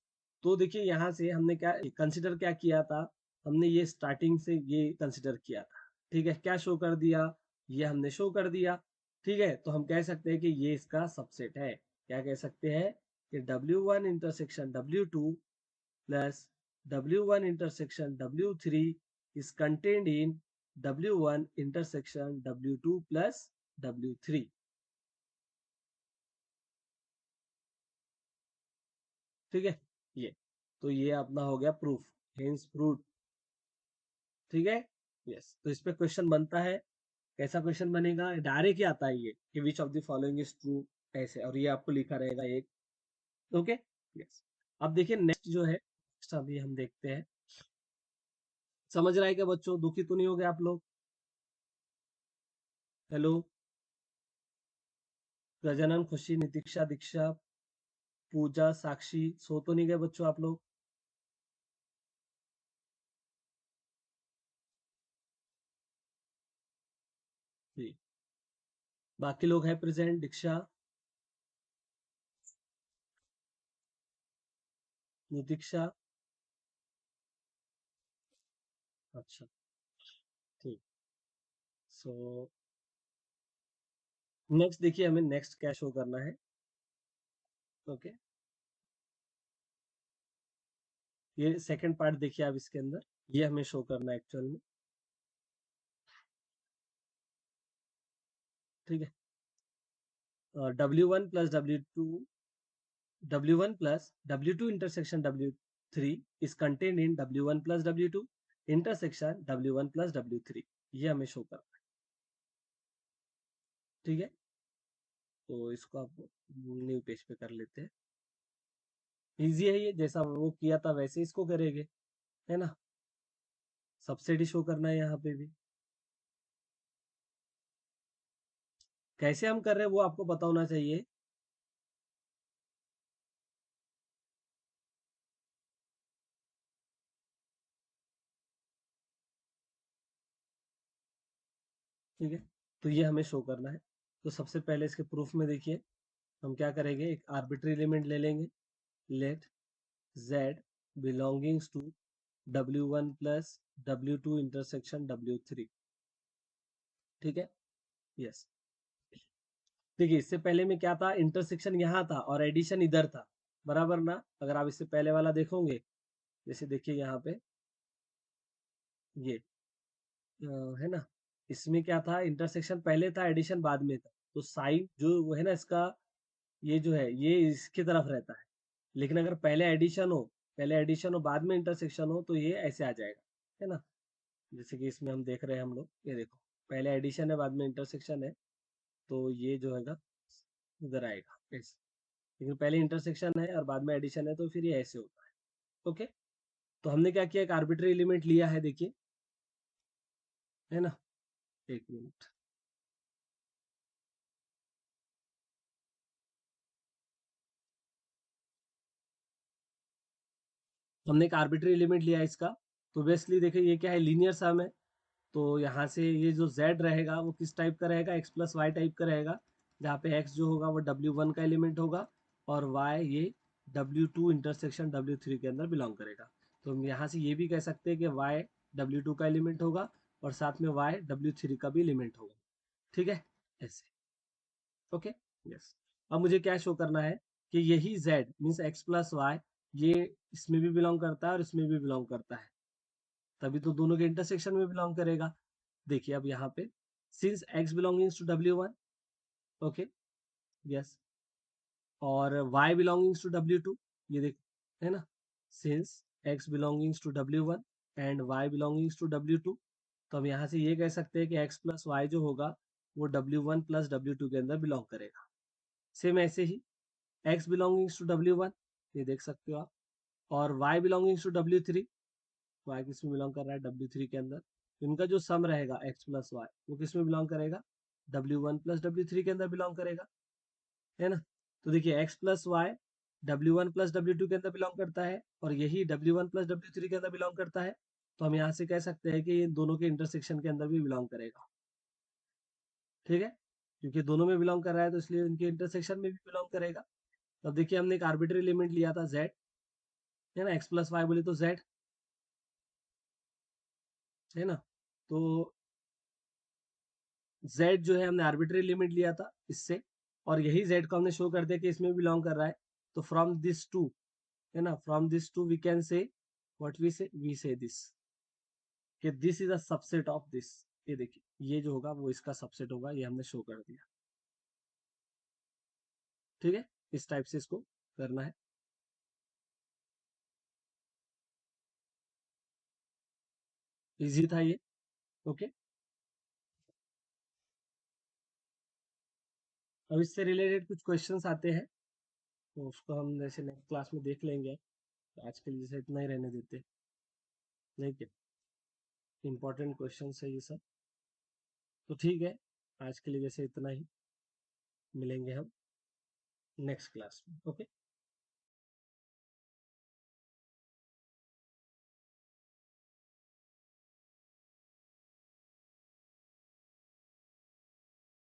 तो देखिए यहाँ से हमने क्या कंसिडर क्या किया था, हमने ये स्टार्टिंग से ये कंसिडर किया था। ठीक है, क्या शो कर दिया? ये हमने शो कर दिया। ठीक है, तो हम कह सकते हैं कि ये इसका सबसेट है। क्या कह सकते हैं कि w1 intersection w2 plus w1 intersection w3 is contained in w1 intersection w2 plus w3। ठीक है, ये तो ये अपना हो गया प्रूफ, हेंस प्रूफ। ठीक है। यस, तो इस पे क्वेश्चन बनता है। कैसा क्वेश्चन बनेगा? डायरेक्ट ही आता है ये कि which of the following is true, ऐसे, और ये आपको लिखा रहेगा एक। ओके। यस। अब देखिए नेक्स्ट जो है, नेक्स्ट अभी हम देखते हैं। समझ रहा है क्या बच्चों? दुखी तो नहीं हो गए आप लोग? हेलो, गजानन, खुशी, नितीक्षा, दीक्षा, पूजा, साक्षी, सो तो नहीं गए बच्चों आप लोग? जी। बाकी लोग हैं प्रेजेंट? दीक्षा, नितीक्षा, अच्छा, ठीक। सो नेक्स्ट देखिए, हमें नेक्स्ट क्या शो करना है। ओके, ये सेकंड पार्ट देखिए आप इसके अंदर, ये हमें शो करना है एक्चुअल में। ठीक है, W1 plus W1 plus W2 intersection W3 is contained in W1 plus W2 intersection W1 plus W3, ये हमें शो करना है। ठीक है, तो इसको आप न्यू पेज पे कर लेते हैं। इजी है ये, जैसा वो किया था वैसे इसको करेंगे, है ना? सब्सिडी शो करना है यहाँ पे भी। कैसे हम कर रहे हैं वो आपको पता होना चाहिए। ठीक है, तो ये हमें शो करना है। तो सबसे पहले इसके प्रूफ में देखिए हम क्या करेंगे, एक आर्बिट्री एलिमेंट ले लेंगे। Let z belongings to w1 plus w2 intersection w3। ठीक है। यस। देखिए इससे पहले में क्या था, इंटरसेक्शन यहाँ था और एडिशन इधर था, बराबर ना? अगर आप इससे पहले वाला देखोगे, जैसे देखिए यहाँ पे ये है ना, इसमें क्या था, इंटरसेक्शन पहले था, एडिशन बाद में था। तो साइन जो वो है ना इसका, ये जो है ये इसकी तरफ रहता है। लेकिन अगर पहले एडिशन हो बाद में इंटरसेक्शन हो तो ये ऐसे आ जाएगा, है ना? जैसे कि इसमें हम देख रहे हैं हम लोग, ये देखो पहले एडिशन है बाद में इंटरसेक्शन है, तो ये जो है इधर आएगा ऐसे। लेकिन पहले इंटरसेक्शन है और बाद में एडिशन है तो फिर ये ऐसे होता है। ओके, तो हमने क्या किया, एक आर्बिट्री एलिमेंट लिया है, देखिए, है ना? एक मिनट, हमने एक आर्बिट्री एलिमेंट लिया है इसका। तो बेसिकली देखिए ये क्या है, लीनियर सम है। तो यहाँ से ये जो z रहेगा वो किस टाइप का रहेगा, x प्लस वाई टाइप का रहेगा, जहाँ पे x जो होगा वो w1 का एलिमेंट होगा और y ये w2 इंटरसेक्शन w3 के अंदर बिलोंग करेगा। तो हम यहाँ से ये भी कह सकते हैं कि y w2 का एलिमेंट होगा और साथ में y w3 का भी एलिमेंट होगा। ठीक है, ऐसे। ओके। यस। अब मुझे क्या शो करना है कि यही z means x plus y ये इसमें भी बिलोंग करता है और इसमें भी बिलोंग करता है, तभी तो दोनों के इंटरसेक्शन में बिलोंग करेगा। देखिए अब यहाँ पे since x belongings to w1, okay, yes, और y बिलोंगिंग्स टू w2, ये देख, है ना? Since x belongings to w1 and y belongings to w2, तो हम यहाँ से ये कह सकते हैं कि x प्लस वाई जो होगा वो w1 प्लस w2 के अंदर बिलोंग करेगा। सेम ऐसे ही x बिलोंगिंग्स टू w1, ये देख सकते हो आप, और y belongings to w3, y किस में बिलोंग कर रहा है, w3 के अंदर। इनका जो सम रहेगा x प्लस वाई वो किस में बिलोंग करेगा, w1 प्लस w3 के अंदर बिलोंग करेगा, है ना? तो देखिए x plus Y W1 plus W2 के अंदर बिलोंग करता है और यही W1 प्लस W3 के अंदर बिलोंग करता है, तो हम यहाँ से कह सकते हैं कि ये दोनों के इंटरसेक्शन के अंदर भी बिलोंग करेगा। ठीक है, क्योंकि दोनों में बिलोंग कर रहा है तो इसलिए इनके इंटरसेक्शन में भी बिलोंग करेगा। तब देखिए हमने एक आर्बिट्री लिमिट लिया था z, है ना, x प्लस वाई बोले तो z, है ना। तो z जो है हमने आर्बिट्री लिमिट लिया था इससे, और यही z को हमने शो कर दिया कि इसमें बिलोंग कर रहा है। तो फ्रॉम दिस टू, है ना, from this two we can say what we say this कि this is a subset of this. ये देखिए ये जो होगा वो इसका सबसेट होगा, ये हमने शो कर दिया। ठीक है, इस टाइप से इसको करना है। इजी था ये। ओके, अब इससे रिलेटेड कुछ क्वेश्चंस आते हैं, तो उसको हम जैसे नेक्स्ट क्लास में देख लेंगे। तो आज के लिए जैसे इतना ही रहने देते, नहीं कि इंपॉर्टेंट क्वेश्चन है ये सब। तो ठीक है, आज के लिए जैसे इतना ही, मिलेंगे हम नेक्स्ट क्लास में। ओके।